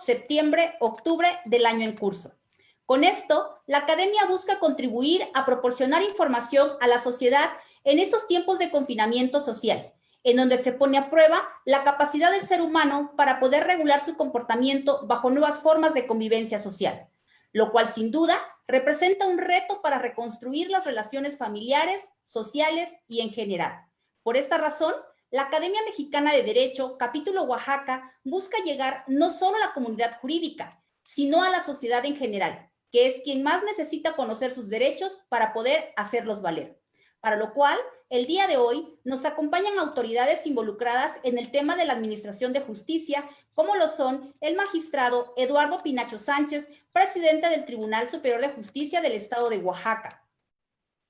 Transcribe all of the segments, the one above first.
septiembre, octubre del año en curso. Con esto, la Academia busca contribuir a proporcionar información a la sociedad en estos tiempos de confinamiento social, en donde se pone a prueba la capacidad del ser humano para poder regular su comportamiento bajo nuevas formas de convivencia social, lo cual sin duda representa un reto para reconstruir las relaciones familiares, sociales y en general. Por esta razón, la Academia Mexicana de Derecho, capítulo Oaxaca, busca llegar no solo a la comunidad jurídica, sino a la sociedad en general, que es quien más necesita conocer sus derechos para poder hacerlos valer. Para lo cual, el día de hoy nos acompañan autoridades involucradas en el tema de la Administración de Justicia, como lo son el magistrado Eduardo Pinacho Sánchez, presidente del Tribunal Superior de Justicia del Estado de Oaxaca;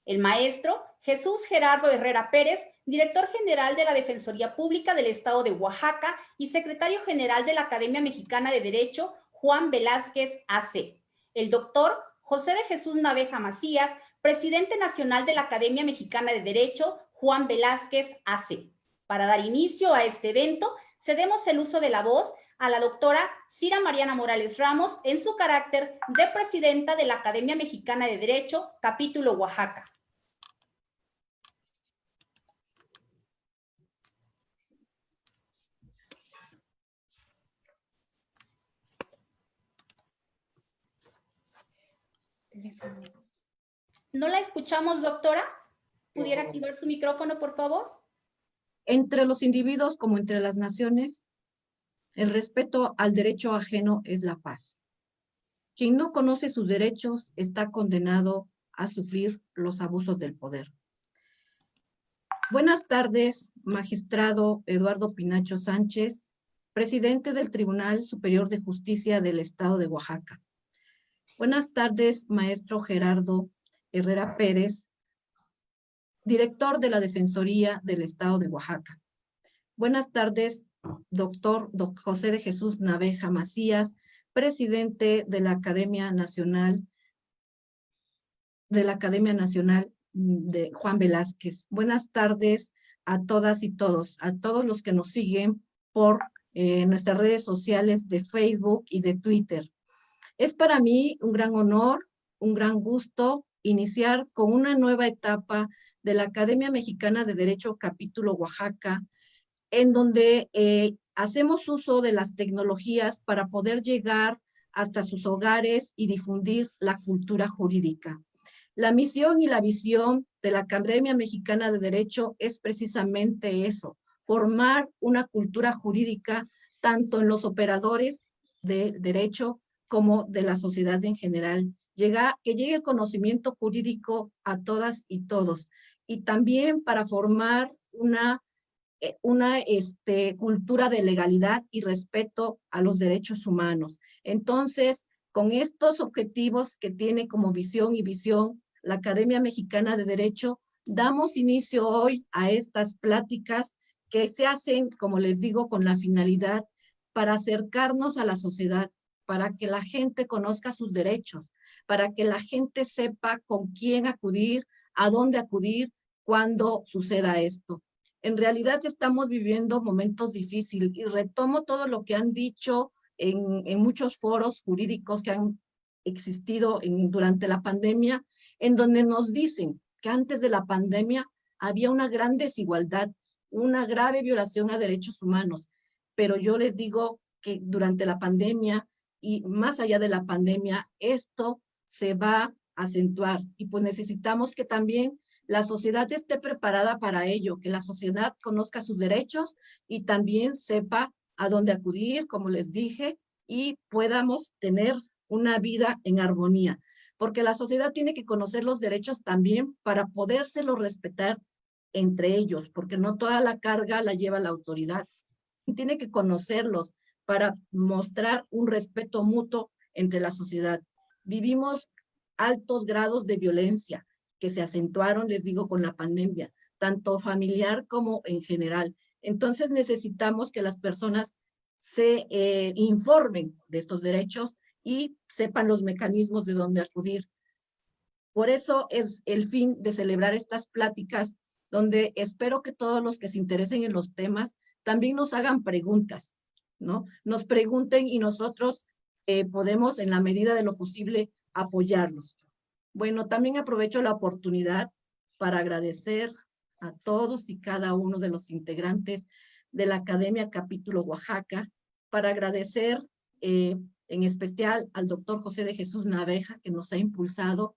el maestro Jesús Gerardo Herrera Pérez, director general de la Defensoría Pública del Estado de Oaxaca y secretario general de la Academia Mexicana de Derecho, Juan Velázquez, AC; el doctor José de Jesús Naveja Macías, presidente nacional de la Academia Mexicana de Derecho, Juan Velázquez, AC. Para dar inicio a este evento, cedemos el uso de la voz a la doctora Cira Mariana Morales Ramos en su carácter de presidenta de la Academia Mexicana de Derecho, capítulo Oaxaca. ¿No la escuchamos, doctora? ¿Pudiera activar su micrófono, por favor? Entre los individuos como entre las naciones, el respeto al derecho ajeno es la paz. Quien no conoce sus derechos está condenado a sufrir los abusos del poder. Buenas tardes, magistrado Eduardo Pinacho Sánchez, presidente del Tribunal Superior de Justicia del Estado de Oaxaca. Buenas tardes, maestro Gerardo Herrera Pérez, director de la Defensoría del Estado de Oaxaca. Buenas tardes, doctor José de Jesús Naveja Macías, presidente de la Academia Nacional de Juan Velázquez. Buenas tardes a todas y todos, a todos los que nos siguen por nuestras redes sociales de Facebook y de Twitter. Es para mí un gran honor, un gran gusto iniciar con una nueva etapa de la Academia Mexicana de Derecho Capítulo Oaxaca, en donde hacemos uso de las tecnologías para poder llegar hasta sus hogares y difundir la cultura jurídica. La misión y la visión de la Academia Mexicana de Derecho es precisamente eso, formar una cultura jurídica tanto en los operadores de derecho como de la sociedad en general, que llegue el conocimiento jurídico a todas y todos, y también para formar una cultura de legalidad y respeto a los derechos humanos. Entonces, con estos objetivos que tiene como visión la Academia Mexicana de Derecho, damos inicio hoy a estas pláticas que se hacen, como les digo, con la finalidad para acercarnos a la sociedad, para que la gente conozca sus derechos, para que la gente sepa con quién acudir, a dónde acudir cuando suceda esto. En realidad estamos viviendo momentos difíciles y retomo todo lo que han dicho en muchos foros jurídicos que han existido durante la pandemia, en donde nos dicen que antes de la pandemia había una gran desigualdad, una grave violación a derechos humanos, pero yo les digo que durante la pandemia y más allá de la pandemia, esto se va a acentuar y pues necesitamos que también la sociedad esté preparada para ello, que la sociedad conozca sus derechos y también sepa a dónde acudir, como les dije, y podamos tener una vida en armonía, porque la sociedad tiene que conocer los derechos también para podérselos respetar entre ellos, porque no toda la carga la lleva la autoridad. Tiene que conocerlos para mostrar un respeto mutuo entre la sociedad. Vivimos altos grados de violencia que se acentuaron, les digo, con la pandemia, tanto familiar como en general. Entonces necesitamos que las personas se informen de estos derechos y sepan los mecanismos de dónde acudir. Por eso es el fin de celebrar estas pláticas, donde espero que todos los que se interesen en los temas también nos hagan preguntas. ¿no? Nos pregunten y nosotros podemos, en la medida de lo posible, apoyarlos. Bueno, también aprovecho la oportunidad para agradecer a todos y cada uno de los integrantes de la Academia Capítulo Oaxaca, para agradecer en especial al doctor José de Jesús Naveja, que nos ha impulsado,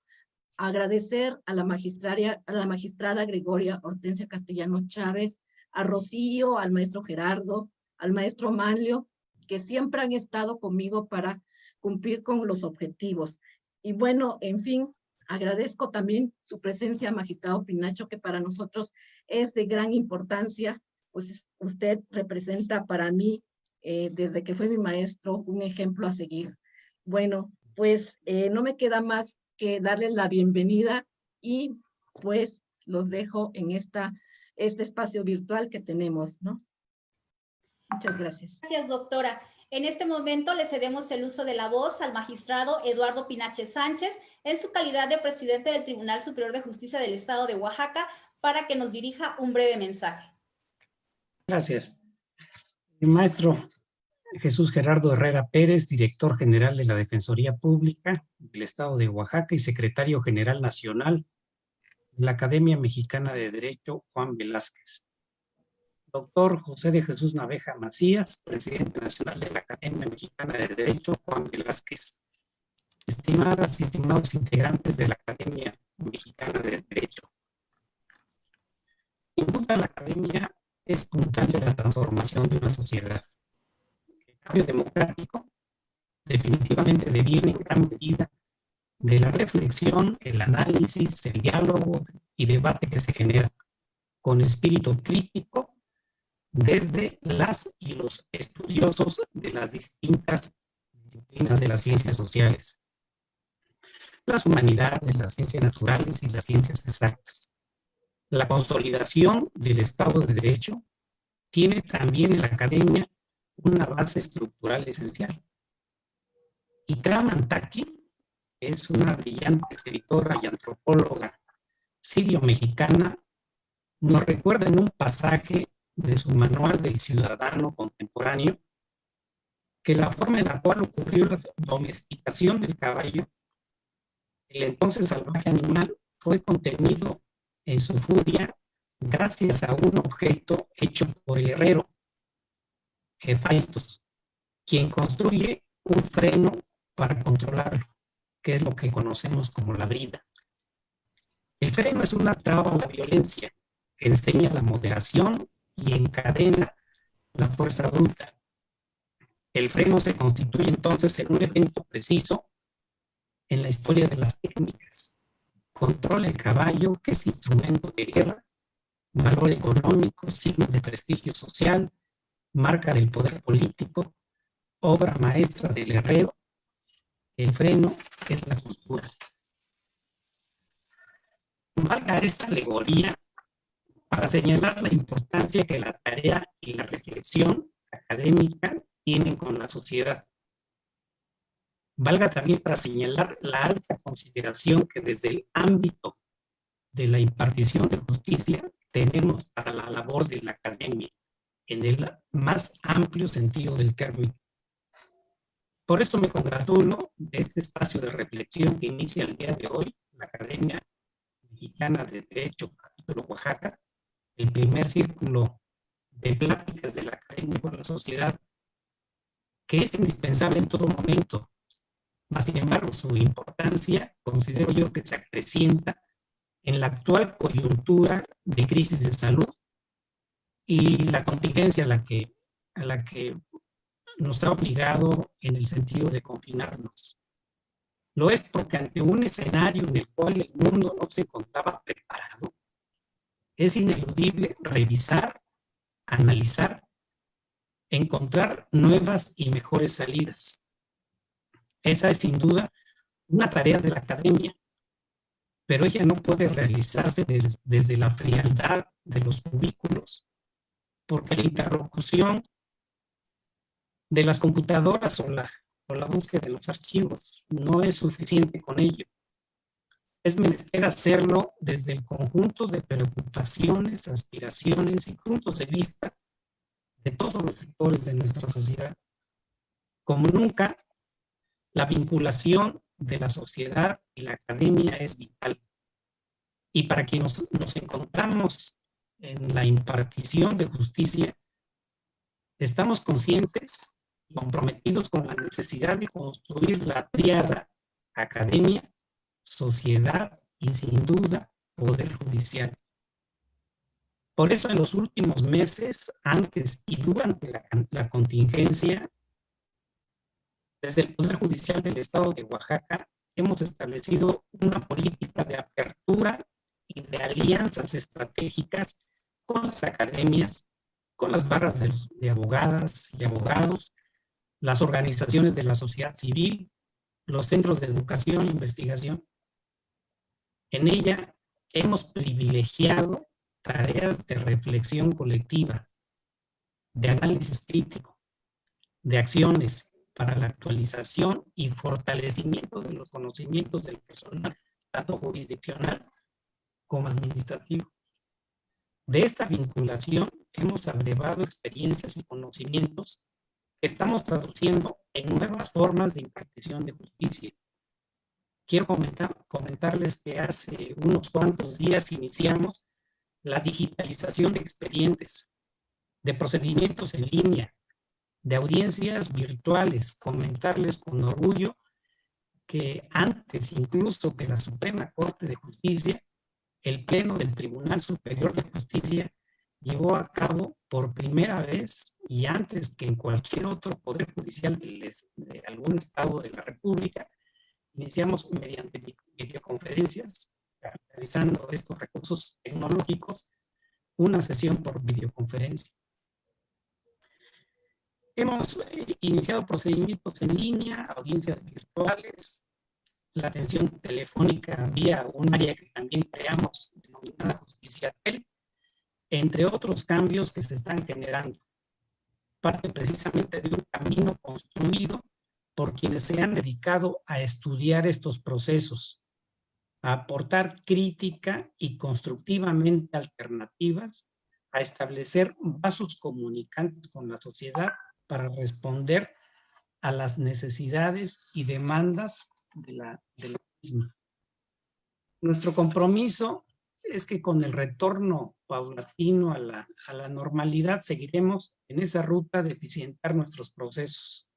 agradecer a la magistrada Gregoria Hortensia Castellano Chávez, a Rocío, al maestro Gerardo, al maestro Manlio, que siempre han estado conmigo para cumplir con los objetivos. Y bueno, en fin, agradezco también su presencia, magistrado Pinacho, que para nosotros es de gran importancia, pues usted representa para mí, desde que fue mi maestro, un ejemplo a seguir. Bueno, pues no me queda más que darles la bienvenida y pues los dejo en este espacio virtual que tenemos, ¿no? Muchas gracias. Gracias, doctora. En este momento le cedemos el uso de la voz al magistrado Eduardo Pinache Sánchez, en su calidad de presidente del Tribunal Superior de Justicia del Estado de Oaxaca, para que nos dirija un breve mensaje. Gracias. El maestro Jesús Gerardo Herrera Pérez, director general de la Defensoría Pública del Estado de Oaxaca y secretario general nacional de la Academia Mexicana de Derecho, Juan Velázquez. Doctor José de Jesús Naveja Macías, presidente nacional de la Academia Mexicana de Derecho, Juan Velázquez. Estimadas y estimados integrantes de la Academia Mexicana de Derecho. Sin duda, la Academia es puntal de la transformación de una sociedad. El cambio democrático definitivamente deviene en gran medida de la reflexión, el análisis, el diálogo y debate que se genera con espíritu crítico desde las y los estudiosos de las distintas disciplinas de las ciencias sociales, las humanidades, las ciencias naturales y las ciencias exactas. La consolidación del Estado de Derecho tiene también en la Academia una base estructural esencial. Ikram Antaki es una brillante escritora y antropóloga sirio-mexicana. Nos recuerda en un pasaje de su Manual del Ciudadano Contemporáneo que la forma en la cual ocurrió la domesticación del caballo, el entonces salvaje animal, fue contenido en su furia gracias a un objeto hecho por el herrero, Hephaistos, quien construye un freno para controlarlo, que es lo que conocemos como la brida. El freno es una traba a la violencia que enseña la moderación y encadena la fuerza bruta. El freno se constituye entonces en un evento preciso en la historia de las técnicas. Controla el caballo, que es instrumento de guerra, valor económico, signo de prestigio social, marca del poder político, obra maestra del herrero. El freno es la cultura. Valga esta alegoría para señalar la importancia que la tarea y la reflexión académica tienen con la sociedad. Valga también para señalar la alta consideración que desde el ámbito de la impartición de justicia tenemos para la labor de la academia, en el más amplio sentido del término. Por esto me congratulo de este espacio de reflexión que inicia el día de hoy la Academia Mexicana de Derecho, Capítulo Oaxaca, el primer círculo de pláticas de la Academia con la sociedad, que es indispensable en todo momento. Mas, sin embargo, su importancia considero yo que se acrecienta en la actual coyuntura de crisis de salud y la contingencia a la que nos ha obligado en el sentido de confinarnos. Lo es porque ante un escenario en el cual el mundo no se encontraba preparado, es ineludible revisar, analizar, encontrar nuevas y mejores salidas. Esa es sin duda una tarea de la academia, pero ella no puede realizarse desde la frialdad de los cubículos, porque la interlocución de las computadoras o la búsqueda de los archivos no es suficiente con ello. Es menester hacerlo desde el conjunto de preocupaciones, aspiraciones y puntos de vista de todos los sectores de nuestra sociedad. Como nunca, la vinculación de la sociedad y la academia es vital. Y para quienes nos encontramos en la impartición de justicia, estamos conscientes y comprometidos con la necesidad de construir la tríada academia, sociedad y, sin duda, poder judicial. Por eso, en los últimos meses, antes y durante la contingencia, desde el Poder Judicial del Estado de Oaxaca, hemos establecido una política de apertura y de alianzas estratégicas con las academias, con las barras de abogadas y abogados, las organizaciones de la sociedad civil, los centros de educación e investigación. En ella hemos privilegiado tareas de reflexión colectiva, de análisis crítico, de acciones para la actualización y fortalecimiento de los conocimientos del personal, tanto jurisdiccional como administrativo. De esta vinculación hemos abrevado experiencias y conocimientos que estamos traduciendo en nuevas formas de impartición de justicia. Quiero comentarles que hace unos cuantos días iniciamos la digitalización de expedientes, de procedimientos en línea, de audiencias virtuales. Comentarles con orgullo que antes incluso que la Suprema Corte de Justicia, el Pleno del Tribunal Superior de Justicia llevó a cabo por primera vez y antes que en cualquier otro poder judicial de algún estado de la República, iniciamos mediante videoconferencias, realizando estos recursos tecnológicos, una sesión por videoconferencia. Hemos iniciado procedimientos en línea, audiencias virtuales, la atención telefónica vía un área que también creamos, denominada Justiciatel, entre otros cambios que se están generando. Parte precisamente de un camino construido por quienes se han dedicado a estudiar estos procesos, a aportar crítica y constructivamente alternativas, a establecer vasos comunicantes con la sociedad para responder a las necesidades y demandas de la misma. Nuestro compromiso es que con el retorno paulatino a la normalidad seguiremos en esa ruta de eficientar nuestros procesos.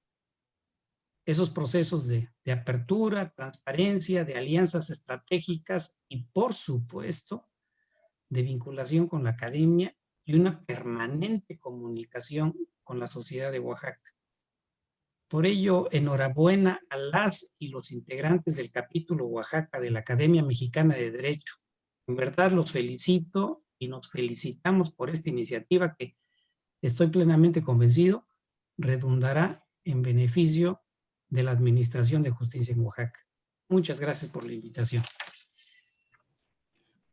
Esos procesos de apertura, transparencia, de alianzas estratégicas y, por supuesto, de vinculación con la academia y una permanente comunicación con la sociedad de Oaxaca. Por ello, enhorabuena a las y los integrantes del capítulo Oaxaca de la Academia Mexicana de Derecho. En verdad los felicito y nos felicitamos por esta iniciativa que estoy plenamente convencido redundará en beneficio de la Administración de Justicia en Oaxaca. Muchas gracias por la invitación.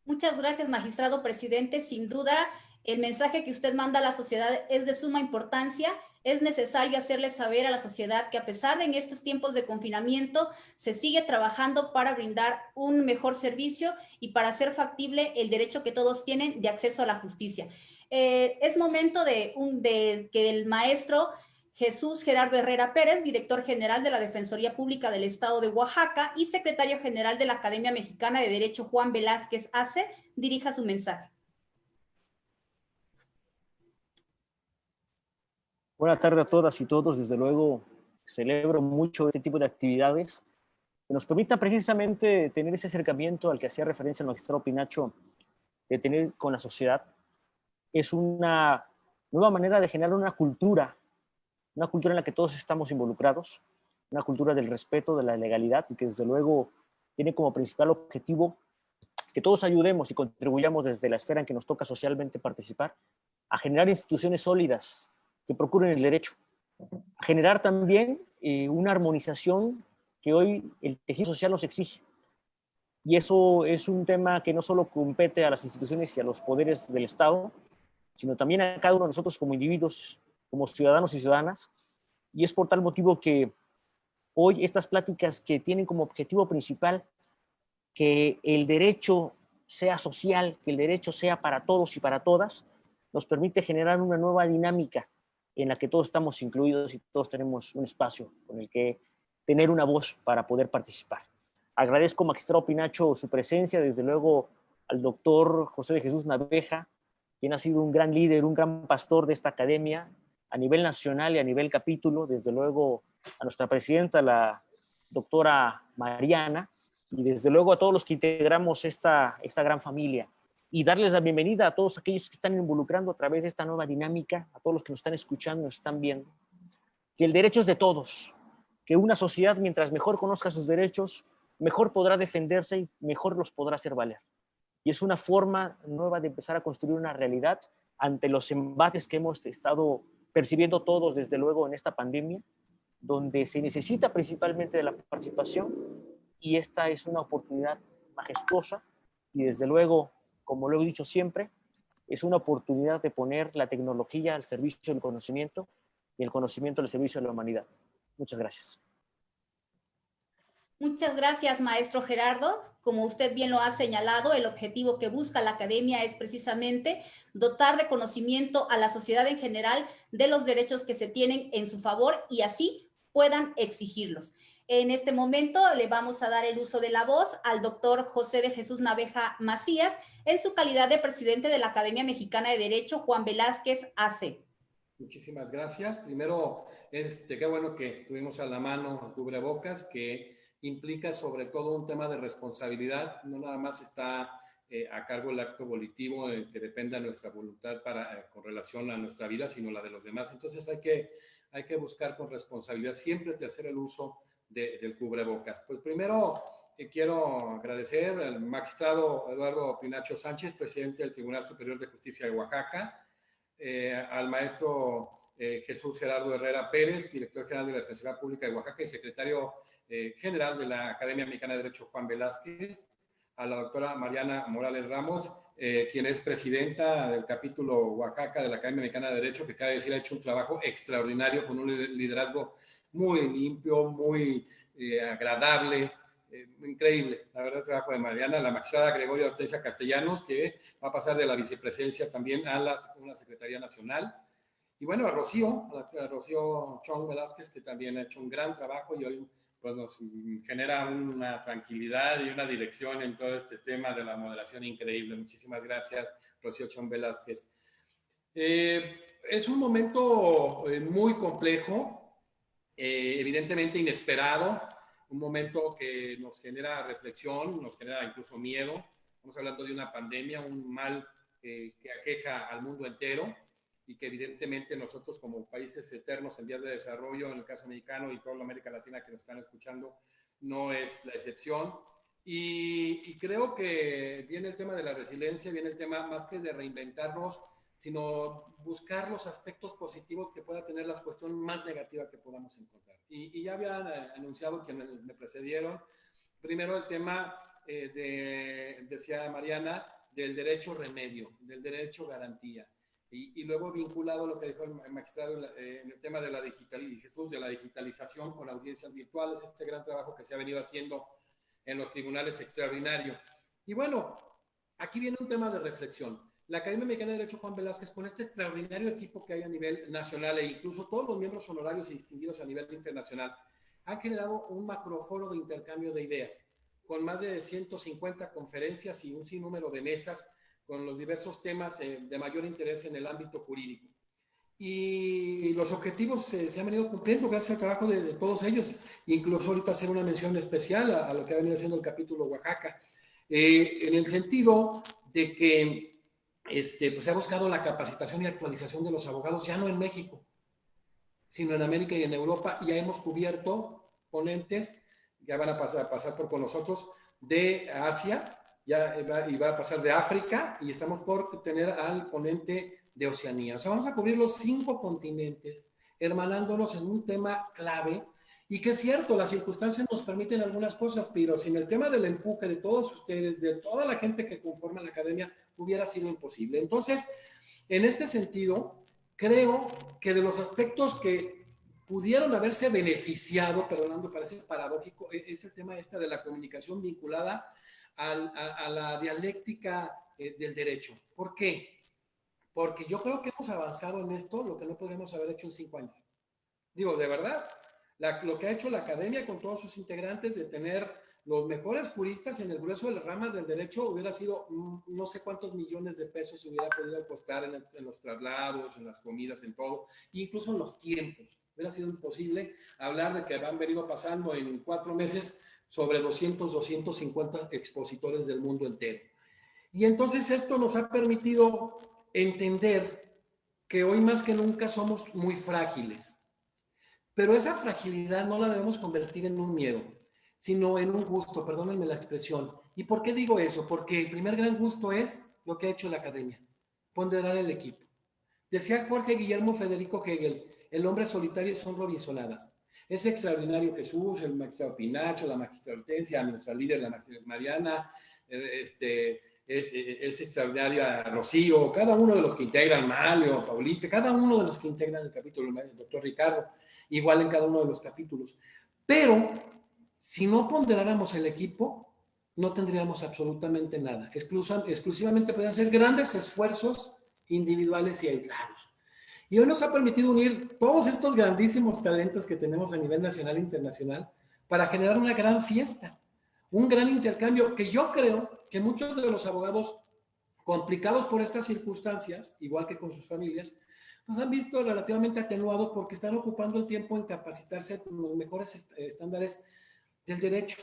Muchas gracias, magistrado presidente. Sin duda, el mensaje que usted manda a la sociedad es de suma importancia. Es necesario hacerle saber a la sociedad que a pesar de en estos tiempos de confinamiento, se sigue trabajando para brindar un mejor servicio y para hacer factible el derecho que todos tienen de acceso a la justicia. Es momento de que el maestro Jesús Gerardo Herrera Pérez, director general de la Defensoría Pública del Estado de Oaxaca y secretario general de la Academia Mexicana de Derecho Juan Velázquez Ace, dirija su mensaje. Buenas tardes a todas y todos. Desde luego, celebro mucho este tipo de actividades que nos permitan precisamente tener ese acercamiento al que hacía referencia el magistrado Pinacho, de tener con la sociedad. Es una nueva manera de generar una cultura en la que todos estamos involucrados, una cultura del respeto, de la legalidad, y que desde luego tiene como principal objetivo que todos ayudemos y contribuyamos desde la esfera en que nos toca socialmente participar a generar instituciones sólidas que procuren el derecho, a generar también una armonización que hoy el tejido social nos exige. Y eso es un tema que no solo compete a las instituciones y a los poderes del Estado, sino también a cada uno de nosotros como individuos, como ciudadanos y ciudadanas. Y es por tal motivo que hoy estas pláticas que tienen como objetivo principal que el derecho sea social, que el derecho sea para todos y para todas, nos permite generar una nueva dinámica en la que todos estamos incluidos y todos tenemos un espacio con el que tener una voz para poder participar. Agradezco, magistrado Pinacho, su presencia, desde luego al doctor José de Jesús Naveja, quien ha sido un gran líder, un gran pastor de esta academia a nivel nacional y a nivel capítulo, desde luego a nuestra presidenta, la doctora Mariana, y desde luego a todos los que integramos esta gran familia. Y darles la bienvenida a todos aquellos que están involucrando a través de esta nueva dinámica, a todos los que nos están escuchando, nos están viendo. Que el derecho es de todos, que una sociedad, mientras mejor conozca sus derechos, mejor podrá defenderse y mejor los podrá hacer valer. Y es una forma nueva de empezar a construir una realidad ante los embates que hemos estado percibiendo todos, desde luego, en esta pandemia, donde se necesita principalmente de la participación, y esta es una oportunidad majestuosa y, desde luego, como lo he dicho siempre, es una oportunidad de poner la tecnología al servicio del conocimiento y el conocimiento al servicio de la humanidad. Muchas gracias. Muchas gracias, maestro Gerardo. Como usted bien lo ha señalado, el objetivo que busca la academia es precisamente dotar de conocimiento a la sociedad en general de los derechos que se tienen en su favor y así puedan exigirlos. En este momento le vamos a dar el uso de la voz al doctor José de Jesús Naveja Macías en su calidad de presidente de la Academia Mexicana de Derecho Juan Velázquez AC. Muchísimas gracias. Primero, qué bueno que tuvimos a la mano el cubrebocas, que implica sobre todo un tema de responsabilidad. No nada más está a cargo el acto volitivo que dependa de nuestra voluntad con relación a nuestra vida, sino la de los demás. Entonces hay que buscar con responsabilidad siempre de hacer el uso del cubrebocas. Pues primero quiero agradecer al magistrado Eduardo Pinacho Sánchez, presidente del Tribunal Superior de Justicia de Oaxaca, al maestro Jesús Gerardo Herrera Pérez, director general de la Defensoría Pública de Oaxaca y secretario general de la Academia Mexicana de Derecho Juan Velázquez, a la doctora Mariana Morales Ramos, quien es presidenta del capítulo Oaxaca de la Academia Mexicana de Derecho, que cabe decir ha hecho un trabajo extraordinario con un liderazgo muy limpio, muy agradable, increíble, la verdad, el trabajo de Mariana, la magistrada Gregoria Hortensia Castellanos, que va a pasar de la vicepresidencia también a una Secretaría Nacional. Y bueno, a Rocío Chong Velázquez, que también ha hecho un gran trabajo y hoy pues, nos genera una tranquilidad y una dirección en todo este tema de la moderación increíble. Muchísimas gracias, Rocío Chong Velázquez. Es un momento muy complejo, evidentemente inesperado, un momento que nos genera reflexión, nos genera incluso miedo. Estamos hablando de una pandemia, un mal que aqueja al mundo entero y que evidentemente nosotros como países eternos en vías de desarrollo, en el caso mexicano y toda la América Latina que nos están escuchando, no es la excepción. Y creo que viene el tema de la resiliencia, viene el tema más que de reinventarnos, sino buscar los aspectos positivos que pueda tener la cuestión más negativa que podamos encontrar. Y ya habían anunciado quienes me precedieron, primero el tema, decía Mariana, del derecho remedio, del derecho garantía. Y luego vinculado a lo que dijo el magistrado en el tema de la digitalización con audiencias virtuales, este gran trabajo que se ha venido haciendo en los tribunales extraordinario. Y bueno, aquí viene un tema de reflexión. La Academia Mexicana de Derecho Juan Velázquez, con este extraordinario equipo que hay a nivel nacional e incluso todos los miembros honorarios y distinguidos a nivel internacional, han generado un macroforo de intercambio de ideas, con más de 150 conferencias y un sinnúmero de mesas con los diversos temas de mayor interés en el ámbito jurídico. Y los objetivos se han venido cumpliendo gracias al trabajo de todos ellos, incluso ahorita hacer una mención especial a lo que ha venido haciendo el capítulo Oaxaca, en el sentido de que pues se ha buscado la capacitación y actualización de los abogados, ya no en México, sino en América y en Europa. Ya hemos cubierto ponentes, ya van a pasar por con nosotros, de Asia, y va a pasar de África, y estamos por tener al ponente de Oceanía. O sea, vamos a cubrir los 5 continentes, hermanándonos en un tema clave, y que es cierto, las circunstancias nos permiten algunas cosas, pero sin el tema del empuje de todos ustedes, de toda la gente que conforma la academia, hubiera sido imposible. Entonces, en este sentido, creo que de los aspectos que pudieron haberse beneficiado, perdonando, parece paradójico, es el tema de la comunicación vinculada a la dialéctica del derecho. ¿Por qué? porque yo creo que hemos avanzado en esto lo que no podríamos haber hecho en 5 años. Digo, de verdad, lo que ha hecho la academia con todos sus integrantes de tener los mejores juristas en el grueso de las ramas del derecho hubiera sido no sé cuántos millones de pesos hubiera podido costar en los traslados, en las comidas, en todo, incluso en los tiempos. Hubiera sido imposible hablar de que han venido pasando en 4 meses sobre 200, 250 expositores del mundo entero. Y entonces esto nos ha permitido entender que hoy más que nunca somos muy frágiles. Pero esa fragilidad no la debemos convertir en un miedo, sino en un gusto, perdónenme la expresión. ¿Y por qué digo eso? Porque el primer gran gusto es lo que ha hecho la academia, ponderar el equipo. Decía Jorge Guillermo Federico Hegel, el hombre solitario son Robinsonadas. Es extraordinario Jesús, el magistrado Pinacho, la magistrada Hortensia, nuestra líder, la magistrada Mariana, es extraordinaria Rocío, cada uno de los que integran, Malio, Paulita, cada uno de los que integran el capítulo, el doctor Ricardo, igual en cada uno de los capítulos. Pero si no ponderáramos el equipo, no tendríamos absolutamente nada. Exclusivamente podrían ser grandes esfuerzos individuales y aislados. Y hoy nos ha permitido unir todos estos grandísimos talentos que tenemos a nivel nacional e internacional para generar una gran fiesta, un gran intercambio que yo creo que muchos de los abogados complicados por estas circunstancias, igual que con sus familias, nos han visto relativamente atenuados porque están ocupando el tiempo en capacitarse con los mejores estándares del derecho.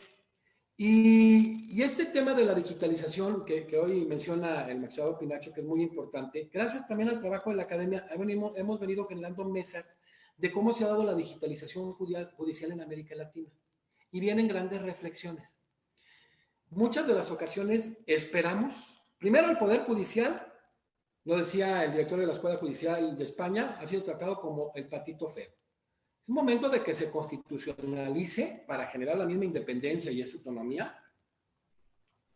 Y este tema de la digitalización que hoy menciona el magistrado Pinacho, que es muy importante, gracias también al trabajo de la academia, hemos venido generando mesas de cómo se ha dado la digitalización judicial en América Latina. Y vienen grandes reflexiones. Muchas de las ocasiones esperamos, primero el Poder Judicial, lo decía el director de la Escuela Judicial de España, ha sido tratado como el patito feo. Es momento de que se constitucionalice para generar la misma independencia y esa autonomía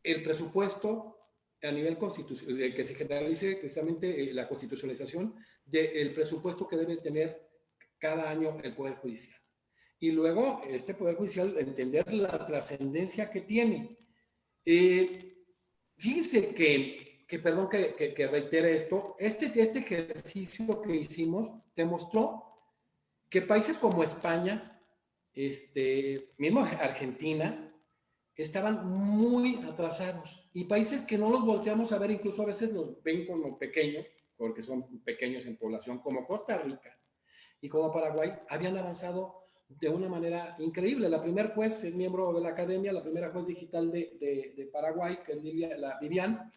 el presupuesto a nivel constitucional, que se generalice precisamente la constitucionalización del presupuesto que debe tener cada año el Poder Judicial. Y luego este Poder Judicial entender la trascendencia que tiene. Fíjense perdón que reitere esto, este ejercicio que hicimos demostró que países como España, mismo Argentina, estaban muy atrasados y países que no los volteamos a ver, incluso a veces los ven como pequeños, porque son pequeños en población, como Costa Rica y como Paraguay, habían avanzado de una manera increíble. La primera juez es miembro de la academia, la primera juez digital de Paraguay, que es Vivian,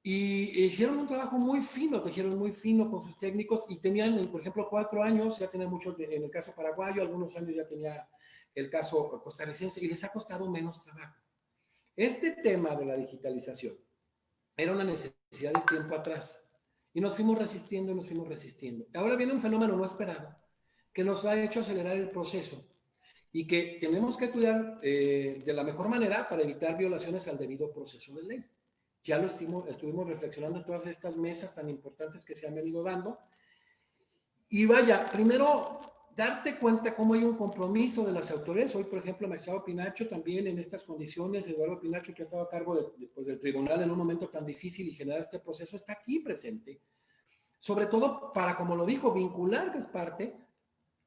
y hicieron un trabajo muy fino, tejieron muy fino con sus técnicos y tenían, por ejemplo, 4 años, ya tenía mucho en el caso paraguayo, algunos años ya tenía el caso costarricense y les ha costado menos trabajo. Este tema de la digitalización era una necesidad de tiempo atrás y nos fuimos resistiendo y nos fuimos resistiendo. Ahora viene un fenómeno no esperado que nos ha hecho acelerar el proceso y que tenemos que cuidar de la mejor manera para evitar violaciones al debido proceso de ley. Ya lo estuvimos reflexionando en todas estas mesas tan importantes que se han venido dando. Y vaya, primero, darte cuenta cómo hay un compromiso de las autoridades. Hoy, por ejemplo, el magistrado Pinacho también en estas condiciones, Eduardo Pinacho, que ha estado a cargo del tribunal en un momento tan difícil y generar este proceso, está aquí presente. Sobre todo para, como lo dijo, vincular, que es parte,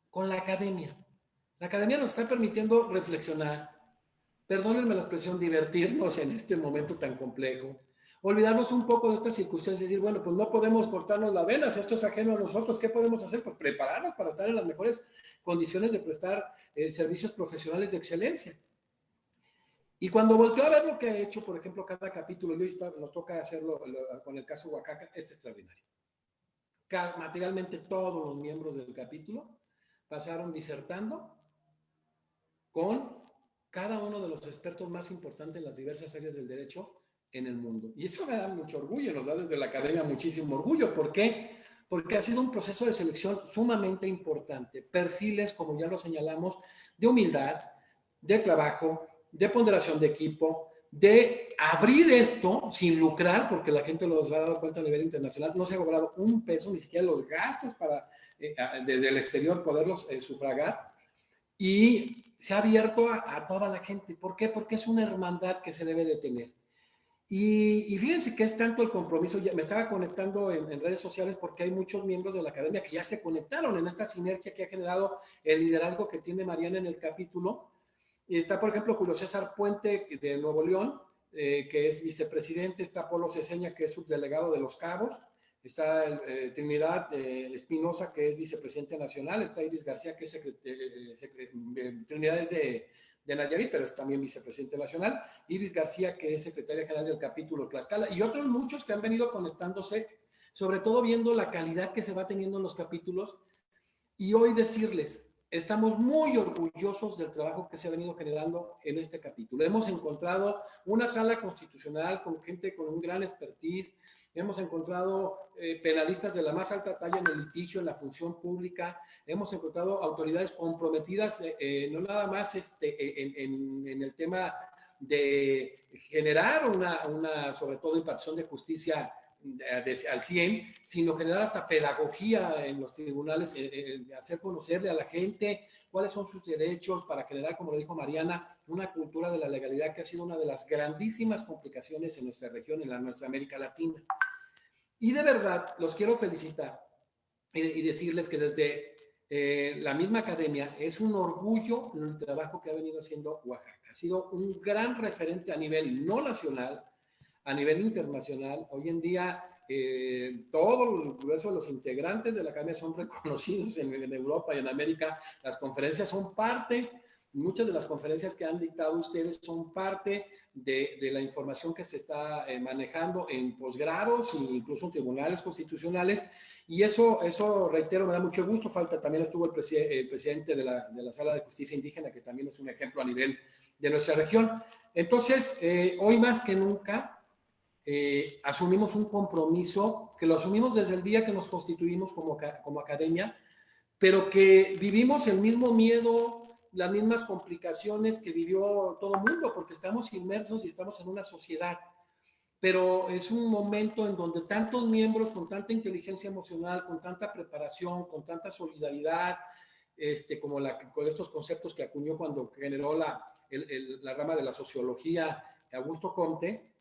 con la academia. La academia nos está permitiendo reflexionar, perdónenme la expresión, divertirnos en este momento tan complejo, olvidarnos un poco de estas circunstancias y decir, bueno, pues no podemos cortarnos la vena, si esto es ajeno a nosotros, ¿qué podemos hacer? Pues prepararnos para estar en las mejores condiciones de prestar servicios profesionales de excelencia. Y cuando volteo a ver lo que ha hecho, por ejemplo, cada capítulo, y hoy nos toca hacerlo con el caso Oaxaca, es extraordinario. Materialmente todos los miembros del capítulo pasaron disertando con cada uno de los expertos más importantes en las diversas áreas del derecho en el mundo. Y eso me da mucho orgullo, nos da desde la academia muchísimo orgullo. ¿Por qué? Porque ha sido un proceso de selección sumamente importante. Perfiles, como ya lo señalamos, de humildad, de trabajo, de ponderación de equipo, de abrir esto sin lucrar, porque la gente los ha dado cuenta a nivel internacional, no se ha cobrado un peso, ni siquiera los gastos para desde el exterior poderlos sufragar. Y se ha abierto a toda la gente. ¿Por qué? Porque es una hermandad que se debe de tener. Y fíjense que es tanto el compromiso, ya me estaba conectando en redes sociales porque hay muchos miembros de la academia que ya se conectaron en esta sinergia que ha generado el liderazgo que tiene Mariana en el capítulo. Y está, por ejemplo, Julio César Puente de Nuevo León, que es vicepresidente, está Polo Ceseña, que es subdelegado de Los Cabos, está Trinidad Espinosa, que es vicepresidente nacional, está Iris García, que es Trinidad es de Nayarit, pero es también vicepresidente nacional, Iris García, que es secretaria general del capítulo Tlaxcala, y otros muchos que han venido conectándose, sobre todo viendo la calidad que se va teniendo en los capítulos, y hoy decirles, estamos muy orgullosos del trabajo que se ha venido generando en este capítulo. Hemos encontrado una sala constitucional con gente con un gran expertise, hemos encontrado penalistas de la más alta talla en el litigio, en la función pública, hemos encontrado autoridades comprometidas, no nada más en el tema de generar sobre todo, impartición de justicia al 100, sino generar hasta pedagogía en los tribunales, hacer conocerle a la gente cuáles son sus derechos para generar, como lo dijo Mariana, una cultura de la legalidad que ha sido una de las grandísimas complicaciones en nuestra región, en nuestra América Latina. Y de verdad, los quiero felicitar y decirles que desde la misma academia es un orgullo el trabajo que ha venido haciendo Oaxaca. Ha sido un gran referente a nivel no nacional, a nivel internacional. Hoy en día todo el grueso de los integrantes de la academia son reconocidos en Europa y en América. Las conferencias son parte, muchas de las conferencias que han dictado ustedes son parte de la información que se está manejando en posgrados e incluso en tribunales constitucionales, y eso reitero, me da mucho gusto. También estuvo el presidente de la Sala de Justicia Indígena, que también es un ejemplo a nivel de nuestra región. Entonces, hoy más que nunca, asumimos un compromiso que lo asumimos desde el día que nos constituimos como academia, pero que vivimos el mismo miedo, las mismas complicaciones que vivió todo el mundo, porque estamos inmersos y estamos en una sociedad. Pero es un momento en donde tantos miembros con tanta inteligencia emocional, con tanta preparación, con tanta solidaridad, con estos conceptos que acuñó cuando generó la rama de la sociología Augusto Comte,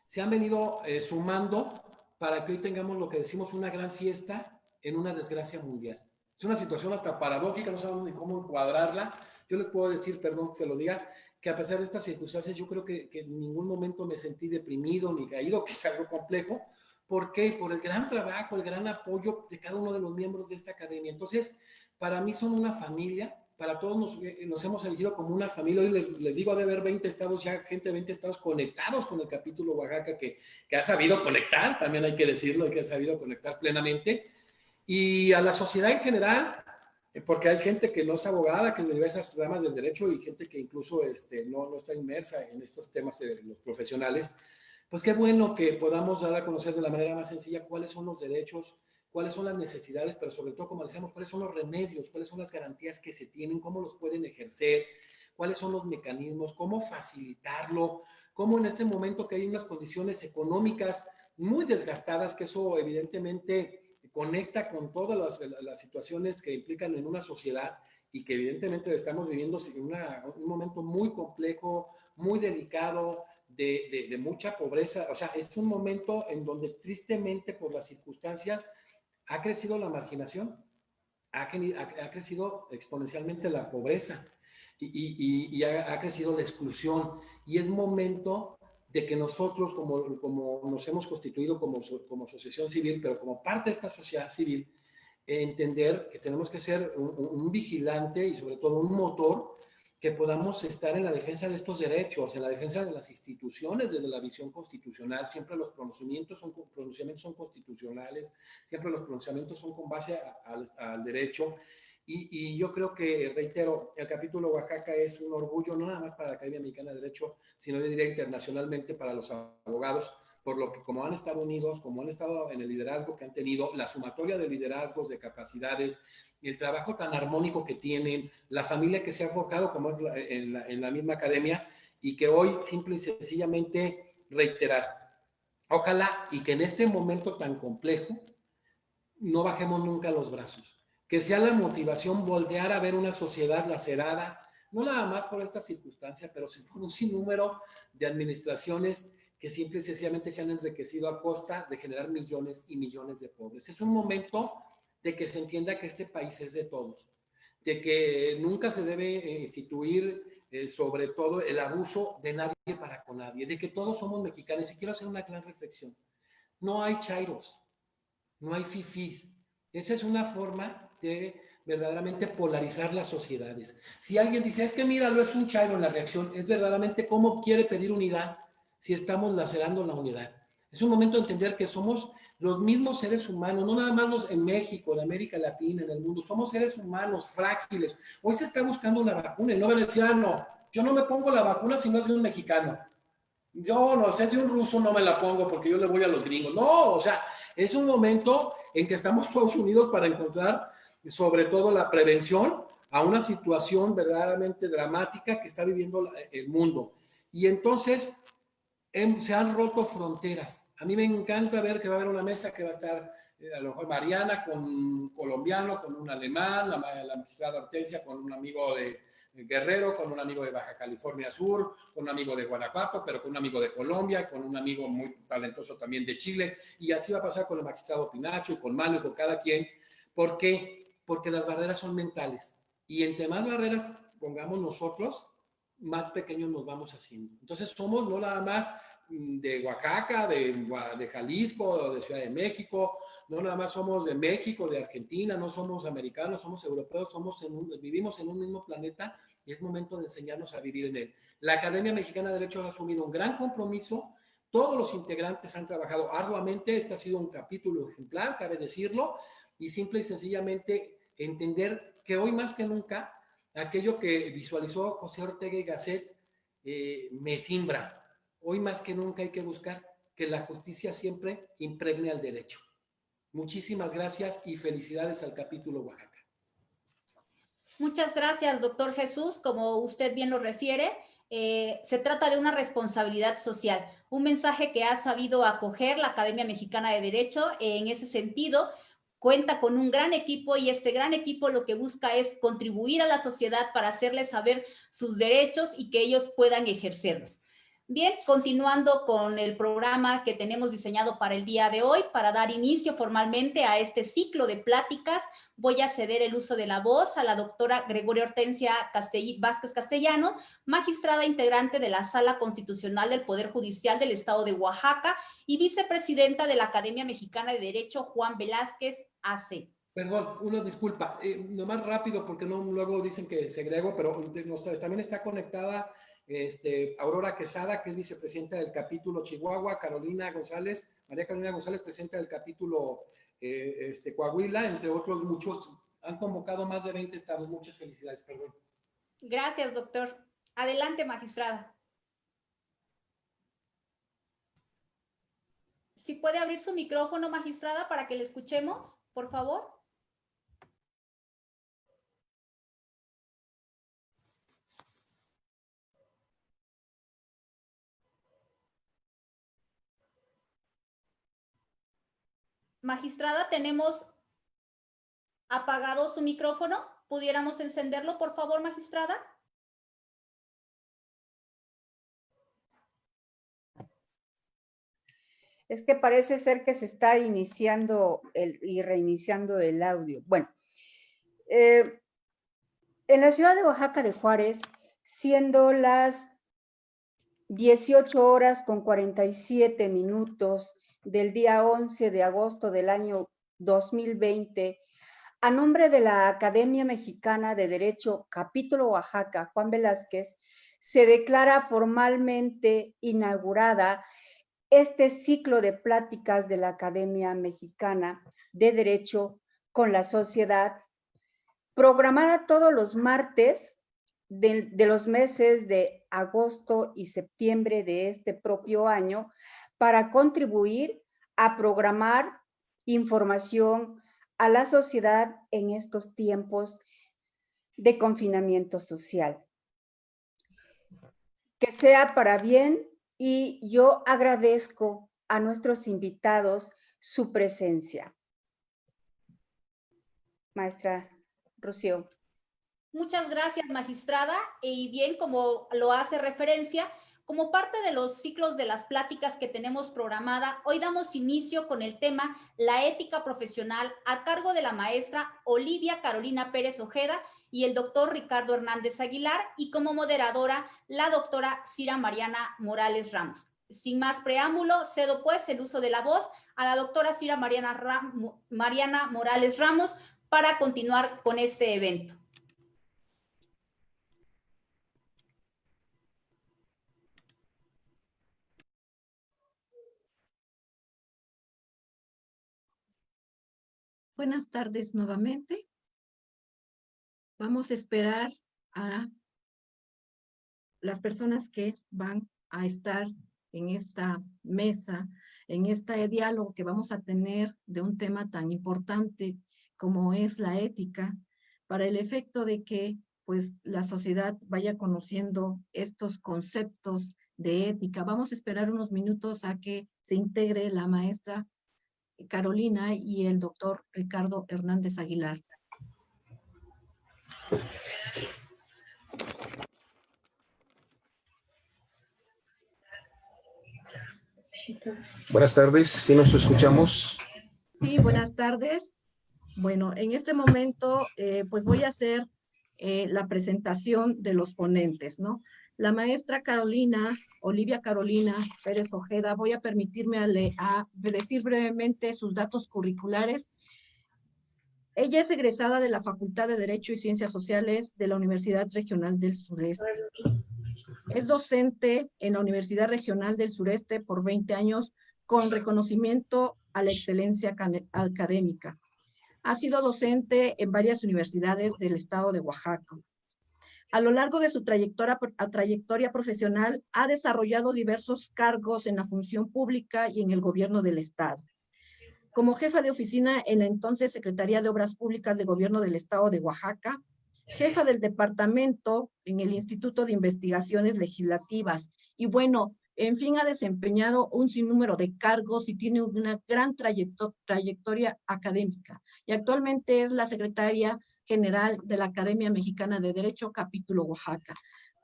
se han venido sumando para que hoy tengamos lo que decimos una gran fiesta en una desgracia mundial. Es una situación hasta paradójica, no sabemos ni cómo encuadrarla. Yo les puedo decir, perdón que se lo diga, que a pesar de estas circunstancias, yo creo que en ningún momento me sentí deprimido ni caído, que es algo complejo. ¿Por qué? Por el gran trabajo, el gran apoyo de cada uno de los miembros de esta academia. Entonces, para mí son una familia, para todos nos hemos elegido como una familia. Hoy les digo, de haber 20 estados, ya gente de 20 estados conectados con el capítulo Oaxaca, que ha sabido conectar, también hay que decirlo, que ha sabido conectar plenamente. Y a la sociedad en general, porque hay gente que no es abogada, que es de diversas ramas del derecho, y gente que incluso no está inmersa en estos temas de los profesionales. Pues qué bueno que podamos dar a conocer de la manera más sencilla cuáles son los derechos, cuáles son las necesidades, pero sobre todo, como decíamos, cuáles son los remedios, cuáles son las garantías que se tienen, cómo los pueden ejercer, cuáles son los mecanismos, cómo facilitarlo, cómo en este momento que hay unas condiciones económicas muy desgastadas, que eso evidentemente conecta con todas las situaciones que implican en una sociedad, y que evidentemente estamos viviendo un momento muy complejo, muy delicado, de mucha pobreza. O sea, es un momento en donde tristemente por las circunstancias ha crecido la marginación, ha crecido exponencialmente la pobreza y ha crecido la exclusión, y es momento de que nosotros, como nos hemos constituido como asociación civil, pero como parte de esta sociedad civil, entender que tenemos que ser un vigilante y sobre todo un motor que podamos estar en la defensa de estos derechos, en la defensa de las instituciones desde la visión constitucional. Siempre los pronunciamientos son constitucionales, siempre los pronunciamientos son con base al derecho. Y yo creo que, reitero, el capítulo Oaxaca es un orgullo, no nada más para la Academia Mexicana de Derecho, sino yo diría internacionalmente para los abogados, por lo que como han estado unidos, como han estado en el liderazgo que han tenido, la sumatoria de liderazgos, de capacidades, el trabajo tan armónico que tienen, la familia que se ha forjado como es en la misma academia, y que hoy simple y sencillamente reiterar, ojalá y que en este momento tan complejo no bajemos nunca los brazos, que sea la motivación voltear a ver una sociedad lacerada, no nada más por esta circunstancia, pero por un sinnúmero de administraciones que simple y sencillamente se han enriquecido a costa de generar millones y millones de pobres. Es un momento de que se entienda que este país es de todos, de que nunca se debe instituir sobre todo el abuso de nadie para con nadie, de que todos somos mexicanos. Y quiero hacer una gran reflexión. No hay chairos, no hay fifís. Esa es una forma de verdaderamente polarizar las sociedades. Si alguien dice, es que míralo, es un chairo en la reacción, es verdaderamente cómo quiere pedir unidad si estamos lacerando la unidad. Es un momento de entender que somos los mismos seres humanos, no nada más los en México, en América Latina, en el mundo, somos seres humanos frágiles. Hoy se está buscando una vacuna y no van a decir, no, yo no me pongo la vacuna si no es de un mexicano. Yo no, si es de un ruso no me la pongo porque yo le voy a los gringos. No, o sea, es un momento en que estamos todos unidos para encontrar sobre todo la prevención a una situación verdaderamente dramática que está viviendo el mundo. Y entonces se han roto fronteras. A mí me encanta ver que va a haber una mesa que va a estar a lo mejor Mariana con un colombiano, con un alemán, la magistrada Hortensia con un amigo de Guerrero, con un amigo de Baja California Sur, con un amigo de Guanajuato, pero con un amigo de Colombia, con un amigo muy talentoso también de Chile, y así va a pasar con el magistrado Pinacho y con Manu y con cada quien. ¿Por qué? Porque las barreras son mentales, y entre más barreras pongamos nosotros, más pequeños nos vamos haciendo. Entonces somos no nada más de Oaxaca, de Jalisco, de Ciudad de México, no nada más somos de México, de Argentina, no somos americanos, somos europeos, vivimos en un mismo planeta y es momento de enseñarnos a vivir en él. La Academia Mexicana de Derecho ha asumido un gran compromiso, todos los integrantes han trabajado arduamente, este ha sido un capítulo ejemplar, cabe decirlo, y simple y sencillamente entender que hoy más que nunca aquello que visualizó José Ortega y Gasset me simbra. Hoy más que nunca hay que buscar que la justicia siempre impregne al derecho. Muchísimas gracias y felicidades al capítulo Oaxaca. Muchas gracias, doctor Jesús. Como usted bien lo refiere, se trata de una responsabilidad social, un mensaje que ha sabido acoger la Academia Mexicana de Derecho. En ese sentido, cuenta con un gran equipo y este gran equipo lo que busca es contribuir a la sociedad para hacerles saber sus derechos y que ellos puedan ejercerlos. Bien, continuando con el programa que tenemos diseñado para el día de hoy, para dar inicio formalmente a este ciclo de pláticas, voy a ceder el uso de la voz a la doctora Gregoria Hortensia Vázquez Castellano, magistrada integrante de la Sala Constitucional del Poder Judicial del Estado de Oaxaca y vicepresidenta de la Academia Mexicana de Derecho Juan Velázquez AC. Perdón, una disculpa, nomás rápido porque no, luego dicen que segrego, pero también está conectada Aurora Quesada, que es vicepresidenta del capítulo Chihuahua, María Carolina González, presidenta del capítulo Coahuila, entre otros muchos. Han convocado más de 20 estados. Muchas felicidades, perdón. Gracias, doctor. Adelante, magistrada. Si puede abrir su micrófono, magistrada, para que le escuchemos, por favor. Magistrada, tenemos apagado su micrófono. ¿Pudiéramos encenderlo, por favor, magistrada? Es que parece ser que se está iniciando y reiniciando el audio. Bueno, en la ciudad de Oaxaca de Juárez, siendo las 18:47 del día 11 de agosto del año 2020, a nombre de la Academia Mexicana de Derecho, Capítulo Oaxaca, Juan Velázquez, se declara formalmente inaugurada este ciclo de pláticas de la Academia Mexicana de Derecho con la sociedad, programada todos los martes de los meses de agosto y septiembre de este propio año, para contribuir a programar información a la sociedad en estos tiempos de confinamiento social. Que sea para bien. Y yo agradezco a nuestros invitados su presencia. Maestra Rocío. Muchas gracias, magistrada. Y bien, como lo hace referencia, Como parte de los ciclos de las pláticas que tenemos programada, hoy damos inicio con el tema La ética profesional a cargo de la maestra Olivia Carolina Pérez Ojeda y el doctor Ricardo Hernández Aguilar, y como moderadora la doctora Cira Mariana Morales Ramos. Sin más preámbulo, cedo pues el uso de la voz a la doctora Cira Mariana Morales Ramos para continuar con este evento. Buenas tardes nuevamente. Vamos a esperar a las personas que van a estar en esta mesa, en este diálogo que vamos a tener de un tema tan importante como es la ética, para el efecto de que pues la sociedad vaya conociendo estos conceptos de ética. Vamos a esperar unos minutos a que se integre la maestra Carolina y el doctor Ricardo Hernández Aguilar. Buenas tardes, ¿sí nos escuchamos? Sí, buenas tardes. Bueno, en este momento pues voy a hacer la presentación de los ponentes, ¿no? La maestra Olivia Carolina Pérez Ojeda, voy a permitirme a decir brevemente sus datos curriculares. Ella es egresada de la Facultad de Derecho y Ciencias Sociales de la Universidad Regional del Sureste. Es docente en la Universidad Regional del Sureste por 20 años con reconocimiento a la excelencia académica. Ha sido docente en varias universidades del estado de Oaxaca. A lo largo de su trayectoria profesional, ha desarrollado diversos cargos en la función pública y en el gobierno del estado. Como jefa de oficina en la entonces Secretaría de Obras Públicas de Gobierno del estado de Oaxaca, jefa del departamento en el Instituto de Investigaciones Legislativas. Y bueno, en fin, ha desempeñado un sinnúmero de cargos y tiene una gran trayectoria académica. Y actualmente es la secretaria general de la Academia Mexicana de Derecho, capítulo Oaxaca.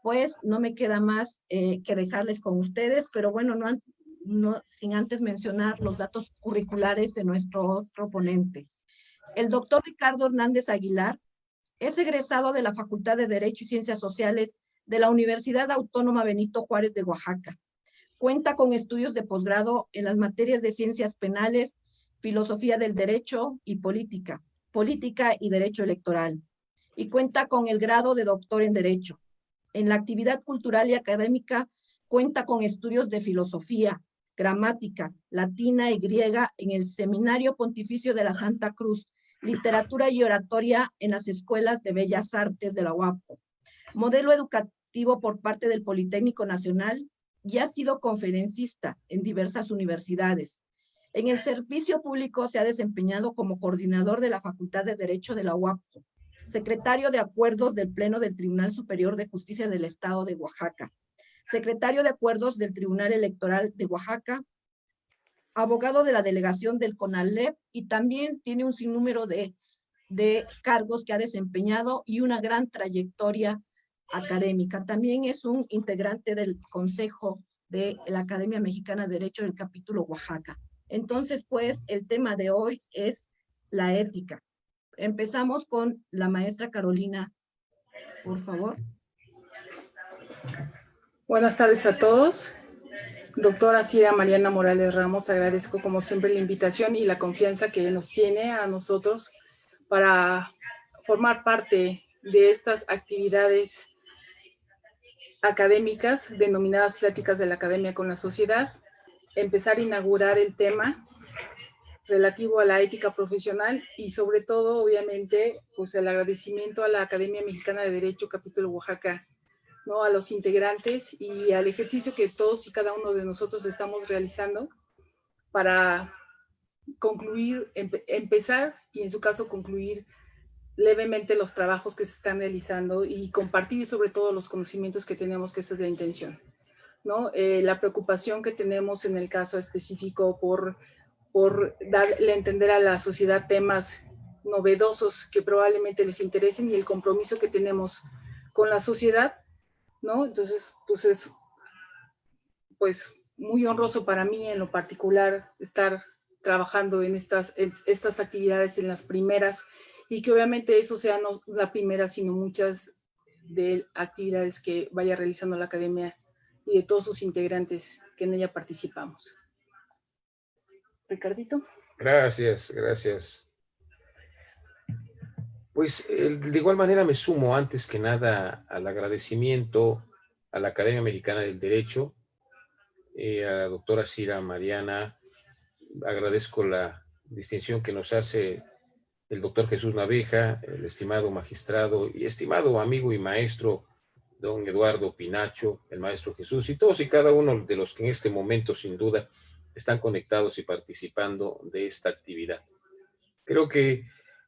Pues no me queda más que dejarles con ustedes, pero bueno, sin antes mencionar los datos curriculares de nuestro otro ponente. El doctor Ricardo Hernández Aguilar es egresado de la Facultad de Derecho y Ciencias Sociales de la Universidad Autónoma Benito Juárez de Oaxaca. Cuenta con estudios de posgrado en las materias de Ciencias Penales, Filosofía del Derecho y Política y Derecho Electoral. Y cuenta con el grado de doctor en Derecho. En la actividad cultural y académica cuenta con estudios de filosofía, gramática, latina y griega en el Seminario Pontificio de la Santa Cruz, literatura y oratoria en las Escuelas de Bellas Artes de la UAPO, modelo educativo por parte del Politécnico Nacional, y ha sido conferencista en diversas universidades. En el servicio público se ha desempeñado como coordinador de la Facultad de Derecho de la UAPO, secretario de Acuerdos del Pleno del Tribunal Superior de Justicia del Estado de Oaxaca, secretario de Acuerdos del Tribunal Electoral de Oaxaca, abogado de la delegación del CONALEP, y también tiene un sinnúmero de cargos que ha desempeñado y una gran trayectoria académica. También es un integrante del Consejo de la Academia Mexicana de Derecho del capítulo Oaxaca. Entonces, pues, el tema de hoy es la ética. Empezamos con la maestra Carolina, por favor. Buenas tardes a todos. Doctora Cira Mariana Morales Ramos, agradezco como siempre la invitación y la confianza que nos tiene a nosotros para formar parte de estas actividades académicas denominadas Pláticas de la Academia con la Sociedad. Empezar a inaugurar el tema relativo a la ética profesional y sobre todo, obviamente, pues el agradecimiento a la Academia Mexicana de Derecho, capítulo Oaxaca, ¿no? A los integrantes y al ejercicio que todos y cada uno de nosotros estamos realizando para concluir, empezar y en su caso concluir levemente los trabajos que se están realizando y compartir sobre todo los conocimientos que tenemos, que esa es la intención, ¿no? La preocupación que tenemos en el caso específico por darle a entender a la sociedad temas novedosos que probablemente les interesen y el compromiso que tenemos con la sociedad, ¿no? Entonces, pues es pues muy honroso para mí en lo particular estar trabajando en estas actividades, en las primeras, y que obviamente eso sea no la primera, sino muchas de actividades que vaya realizando la academia y de todos sus integrantes que en ella participamos. Ricardito. Gracias, gracias. Pues de igual manera me sumo antes que nada al agradecimiento a la Academia Mexicana del Derecho, a la doctora Cira Mariana. Agradezco la distinción que nos hace el doctor Jesús Naveja, el estimado magistrado y estimado amigo y maestro don Eduardo Pinacho, el maestro Jesús, y todos y cada uno de los que en este momento sin duda están conectados y participando de esta actividad. Creo que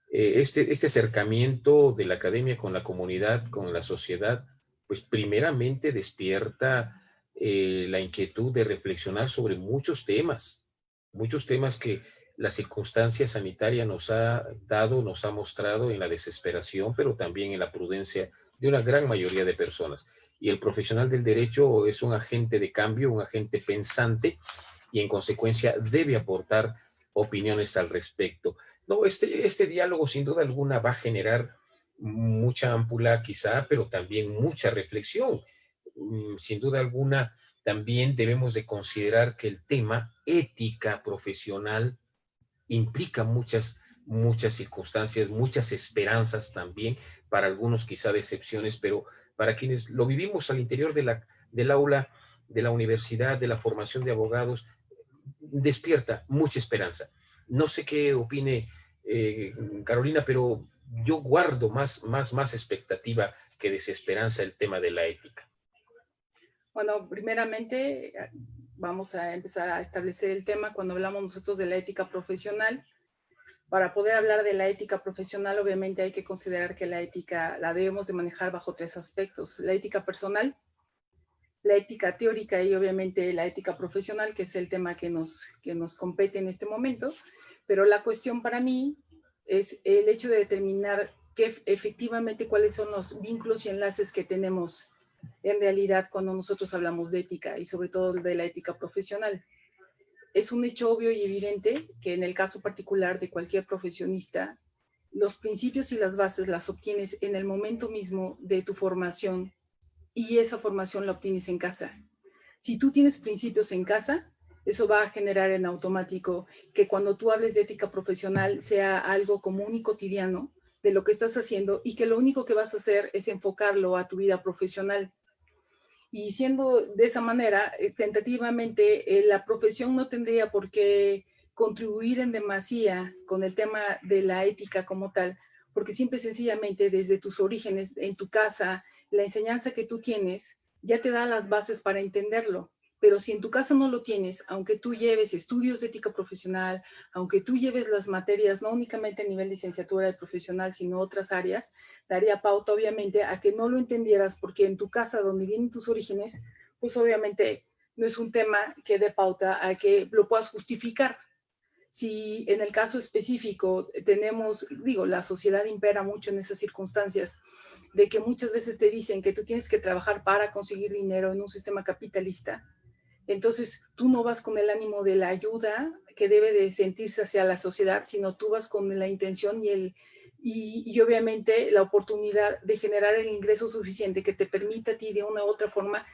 este acercamiento de la academia con la comunidad, con la sociedad, pues primeramente despierta la inquietud de reflexionar sobre muchos temas que la circunstancia sanitaria nos ha dado, nos ha mostrado en la desesperación, pero también en la prudencia de una gran mayoría de personas. Y el profesional del derecho es un agente de cambio, un agente pensante, y en consecuencia debe aportar opiniones al respecto. No, este diálogo sin duda alguna va a generar mucha ámpula quizá, pero también mucha reflexión. Sin duda alguna, también debemos de considerar que el tema ética profesional implica muchas circunstancias, muchas esperanzas también, para algunos quizá decepciones, pero para quienes lo vivimos al interior del aula, de la universidad, de la formación de abogados, despierta mucha esperanza. No sé qué opine Carolina, pero yo guardo más expectativa que desesperanza el tema de la ética. Bueno, primeramente vamos a empezar a establecer el tema cuando hablamos nosotros de la ética profesional. Para poder hablar de la ética profesional, obviamente hay que considerar que la ética la debemos de manejar bajo 3 aspectos: la ética personal, la ética teórica y obviamente la ética profesional, que es el tema que nos compete en este momento. Pero la cuestión para mí es el hecho de determinar efectivamente cuáles son los vínculos y enlaces que tenemos en realidad cuando nosotros hablamos de ética y sobre todo de la ética profesional. Es un hecho obvio y evidente que en el caso particular de cualquier profesionista, los principios y las bases las obtienes en el momento mismo de tu formación, y esa formación la obtienes en casa. Si tú tienes principios en casa, eso va a generar en automático que cuando tú hables de ética profesional sea algo común y cotidiano de lo que estás haciendo, y que lo único que vas a hacer es enfocarlo a tu vida profesional. Y siendo de esa manera, tentativamente, la profesión no tendría por qué contribuir en demasía con el tema de la ética como tal, porque simple y sencillamente desde tus orígenes, en tu casa, la enseñanza que tú tienes ya te da las bases para entenderlo. Pero si en tu casa no lo tienes, aunque tú lleves estudios de ética profesional, aunque tú lleves las materias, no únicamente a nivel licenciatura de profesional, sino otras áreas, daría pauta obviamente a que no lo entendieras, porque en tu casa, donde vienen tus orígenes, pues obviamente no es un tema que dé pauta a que lo puedas justificar. Si en el caso específico tenemos, la sociedad impera mucho en esas circunstancias, de que muchas veces te dicen que tú tienes que trabajar para conseguir dinero en un sistema capitalista. Entonces tú no vas con el ánimo de la ayuda que debe de sentirse hacia la sociedad, sino tú vas con la intención y obviamente la oportunidad de generar el ingreso suficiente que te permita a ti de una u otra forma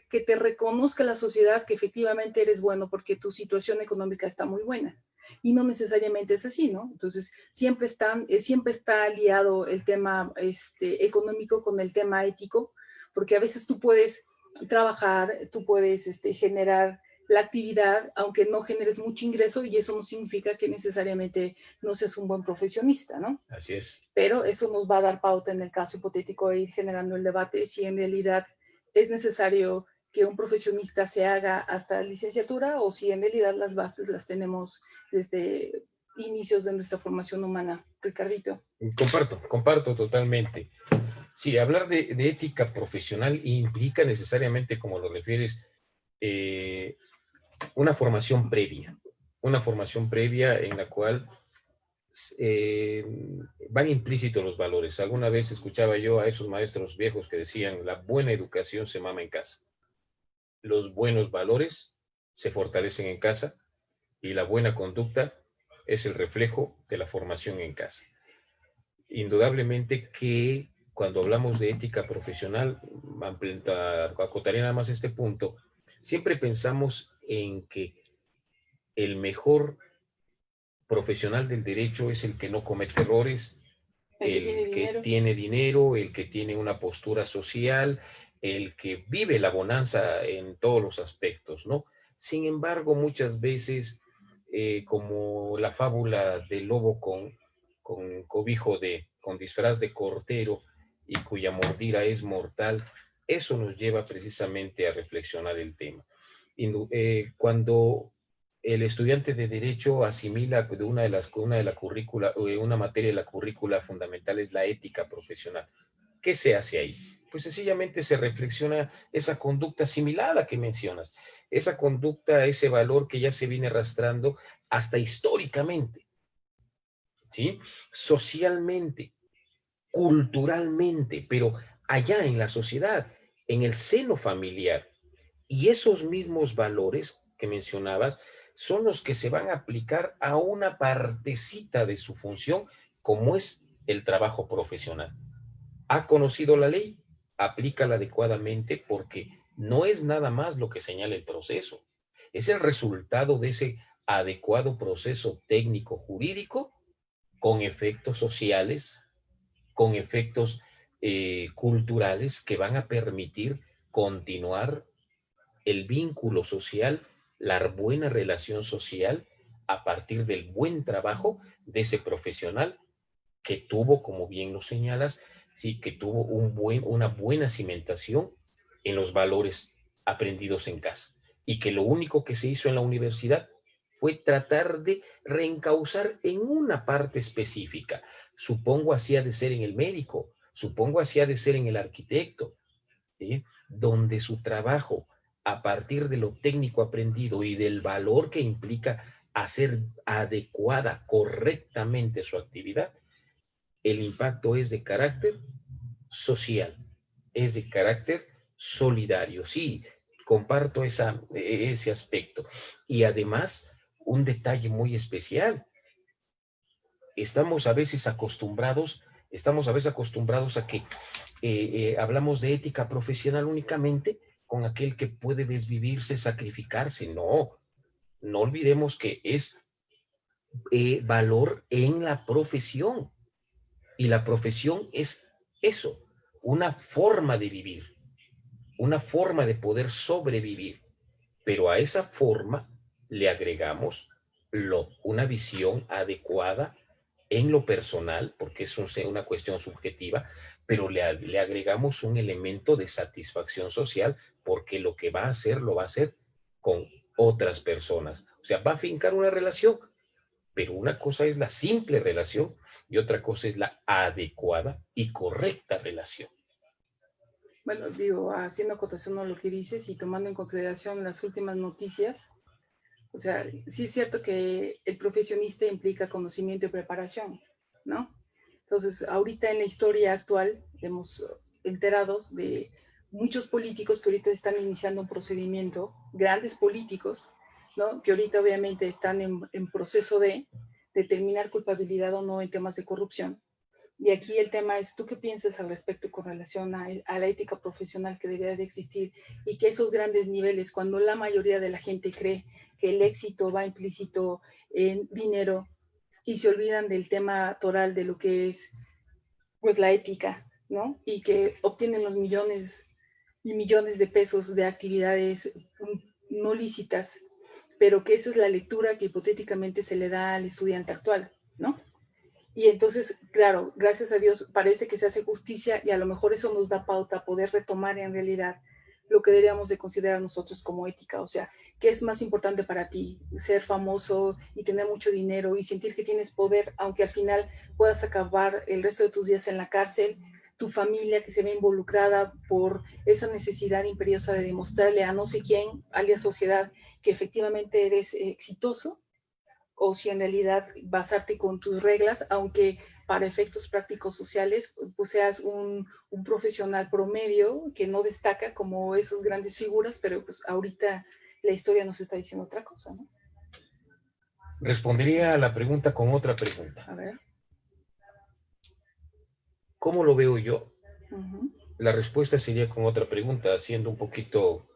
que te reconozca la sociedad que efectivamente eres bueno porque tu situación económica está muy buena. Y no necesariamente es así, ¿no? Entonces siempre está aliado el tema económico con el tema ético, porque a veces tú puedes trabajar, tú puedes generar la actividad, aunque no generes mucho ingreso, y eso no significa que necesariamente no seas un buen profesionista, ¿no? Así es. Pero eso nos va a dar pauta en el caso hipotético de ir generando el debate si en realidad es necesario que un profesionista se haga hasta licenciatura o si en realidad las bases las tenemos desde inicios de nuestra formación humana. Ricardito. Comparto totalmente. Sí, hablar de ética profesional implica necesariamente, como lo refieres, una formación previa en la cual van implícitos los valores. Alguna vez escuchaba yo a esos maestros viejos que decían: la buena educación se mama en casa. los buenos valores se fortalecen en casa y la buena conducta es el reflejo de la formación en casa. Indudablemente que cuando hablamos de ética profesional, acotaré nada más este punto, siempre pensamos en que el mejor profesional del derecho es el que no comete errores, el que tiene dinero, el que tiene una postura social, el que vive la bonanza en todos los aspectos, ¿no? Sin embargo, muchas veces, como la fábula del lobo con cobijo con disfraz de cortero y cuya mordida es mortal, eso nos lleva precisamente a reflexionar el tema. Cuando el estudiante de Derecho asimila de una materia de la currícula fundamental es la ética profesional. ¿Qué se hace ahí? Pues sencillamente se reflexiona esa conducta asimilada que mencionas, esa conducta, ese valor que ya se viene arrastrando hasta históricamente, ¿sí? Socialmente, culturalmente, pero allá en la sociedad, en el seno familiar. Y esos mismos valores que mencionabas son los que se van a aplicar a una partecita de su función, como es el trabajo profesional. ¿Ha conocido la ley? Aplícala adecuadamente, porque no es nada más lo que señala el proceso. Es el resultado de ese adecuado proceso técnico jurídico con efectos sociales, con efectos culturales que van a permitir continuar el vínculo social, la buena relación social a partir del buen trabajo de ese profesional que tuvo, como bien lo señalas, sí, que tuvo una buena cimentación en los valores aprendidos en casa y que lo único que se hizo en la universidad fue tratar de reencauzar en una parte específica. Supongo así ha de ser en el médico, supongo así ha de ser en el arquitecto, ¿sí? Donde su trabajo, a partir de lo técnico aprendido y del valor que implica hacer adecuada, correctamente su actividad, el impacto es de carácter social, es de carácter solidario. Sí, comparto ese aspecto. Y además, un detalle muy especial. Estamos a veces acostumbrados a que hablamos de ética profesional únicamente con aquel que puede desvivirse, sacrificarse. No, no olvidemos que es valor en la profesión. Y la profesión es eso, una forma de vivir, una forma de poder sobrevivir. Pero a esa forma le agregamos una visión adecuada en lo personal, porque es una cuestión subjetiva, pero le agregamos un elemento de satisfacción social, porque lo que va a hacer, lo va a hacer con otras personas. O sea, va a fincar una relación, pero una cosa es la simple relación y otra cosa es la adecuada y correcta relación. Bueno, digo, haciendo acotación a lo que dices y tomando en consideración las últimas noticias, o sea, sí es cierto que el profesionista implica conocimiento y preparación, ¿no? Entonces, ahorita en la historia actual, hemos enterados de muchos políticos que ahorita están iniciando un procedimiento, grandes políticos, ¿no? Que ahorita obviamente están en proceso de determinar culpabilidad o no en temas de corrupción. Y aquí el tema es, ¿tú qué piensas al respecto con relación a la ética profesional que debería de existir y que esos grandes niveles, cuando la mayoría de la gente cree que el éxito va implícito en dinero y se olvidan del tema toral de lo que es pues la ética, ¿no? Y que obtienen los millones y millones de pesos de actividades no lícitas, pero que esa es la lectura que hipotéticamente se le da al estudiante actual, ¿no? Y entonces, claro, gracias a Dios parece que se hace justicia y a lo mejor eso nos da pauta a poder retomar en realidad lo que deberíamos de considerar nosotros como ética. O sea, ¿qué es más importante para ti? Ser famoso y tener mucho dinero y sentir que tienes poder, aunque al final puedas acabar el resto de tus días en la cárcel, tu familia que se ve involucrada por esa necesidad imperiosa de demostrarle a no sé quién, alias sociedad, que efectivamente eres exitoso, o si en realidad basarte con tus reglas, aunque para efectos prácticos sociales, pues seas un profesional promedio que no destaca como esas grandes figuras, pero pues ahorita la historia nos está diciendo otra cosa, ¿no? Respondería a la pregunta con otra pregunta. A ver. ¿Cómo lo veo yo? Uh-huh. La respuesta sería con otra pregunta, siendo un poquito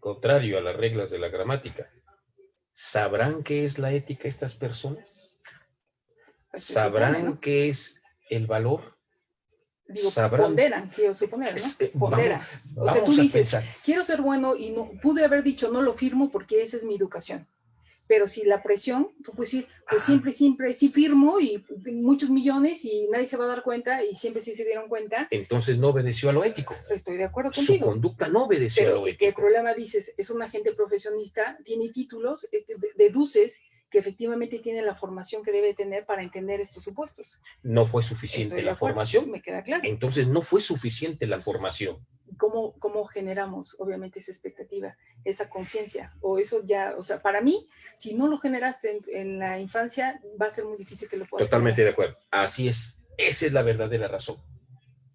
contrario a las reglas de la gramática. ¿Sabrán qué es la ética estas personas? ¿Sabrán qué es el valor? Digo, ¿sabrán? Ponderan, quiero suponer, ¿no? Ponderan. O sea, Vamos tú a dices, pensar. quiero ser bueno y no pude haber dicho no lo firmo porque esa es mi educación. Pero si la presión, tú puedes decir, pues siempre sí firmo y muchos millones y nadie se va a dar cuenta y siempre sí se dieron cuenta. Entonces no obedeció a lo ético. Estoy de acuerdo contigo. Su conducta no obedeció a lo ético. El problema, dices, es un agente profesionista, tiene títulos, deduces que efectivamente tiene la formación que debe tener para entender estos supuestos. No fue suficiente la formación. Me queda claro. Entonces no fue suficiente la formación. ¿Cómo generamos, obviamente, esa expectativa, esa conciencia? O eso ya, o sea, para mí, si no lo generaste en la infancia, va a ser muy difícil que lo puedas Totalmente generar. de acuerdo. Así es. Esa es la verdadera razón.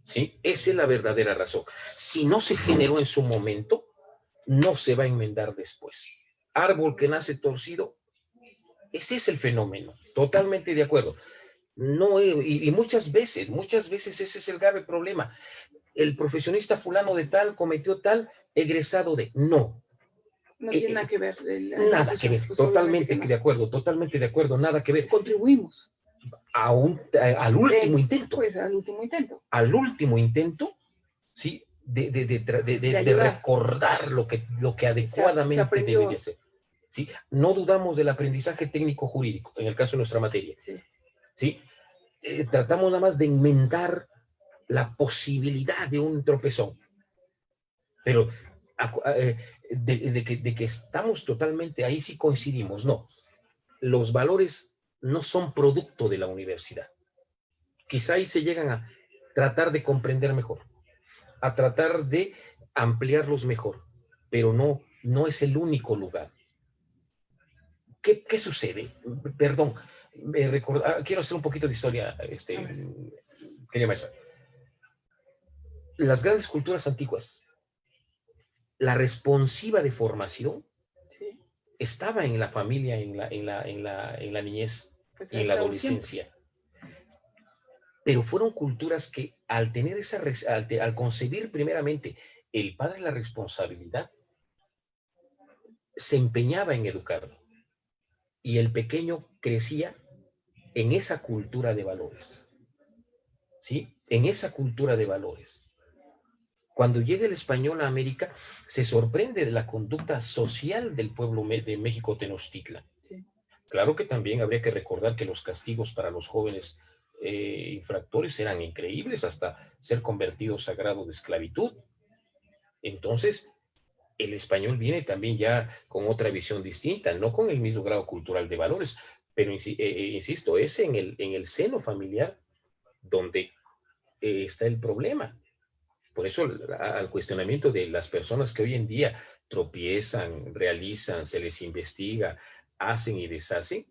¿Sí? Esa es la verdadera razón. Si no se generó en su momento, no se va a enmendar después. Árbol que nace torcido, ese es el fenómeno. Totalmente de acuerdo. No, y muchas veces ese es el grave problema. El profesionista fulano de tal cometió tal, egresado de... No. No tiene nada que ver. Nada que ver. Pues totalmente de acuerdo, nada que ver. Contribuimos. Al último intento. Pues al último intento. Al último intento, ¿sí? De recordar lo que adecuadamente debería ser. ¿Sí? No dudamos del aprendizaje técnico-jurídico, en el caso de nuestra materia. Sí. ¿Sí? Tratamos nada más de enmendar la posibilidad de un tropezón. Pero de que estamos totalmente, ahí sí coincidimos, no. Los valores no son producto de la universidad. Quizá ahí se llegan a tratar de comprender mejor, a tratar de ampliarlos mejor, pero no es el único lugar. ¿Qué sucede? Perdón, quiero hacer un poquito de historia, querida maestra. Las grandes culturas antiguas, la responsiva de formación estaba en la familia, en la niñez, pues y en la adolescencia. Pero fueron culturas que al tener al concebir primeramente el padre la responsabilidad, se empeñaba en educarlo. Y el pequeño crecía en esa cultura de valores. ¿Sí? En esa cultura de valores. Cuando llega el español a América, se sorprende de la conducta social del pueblo de México Tenochtitlan. Sí. Claro que también habría que recordar que los castigos para los jóvenes infractores eran increíbles, hasta ser convertidos a grado de esclavitud. Entonces, el español viene también ya con otra visión distinta, no con el mismo grado cultural de valores, pero insisto, es en el seno familiar donde está el problema. Por eso al cuestionamiento de las personas que hoy en día tropiezan, realizan, se les investiga, hacen y deshacen,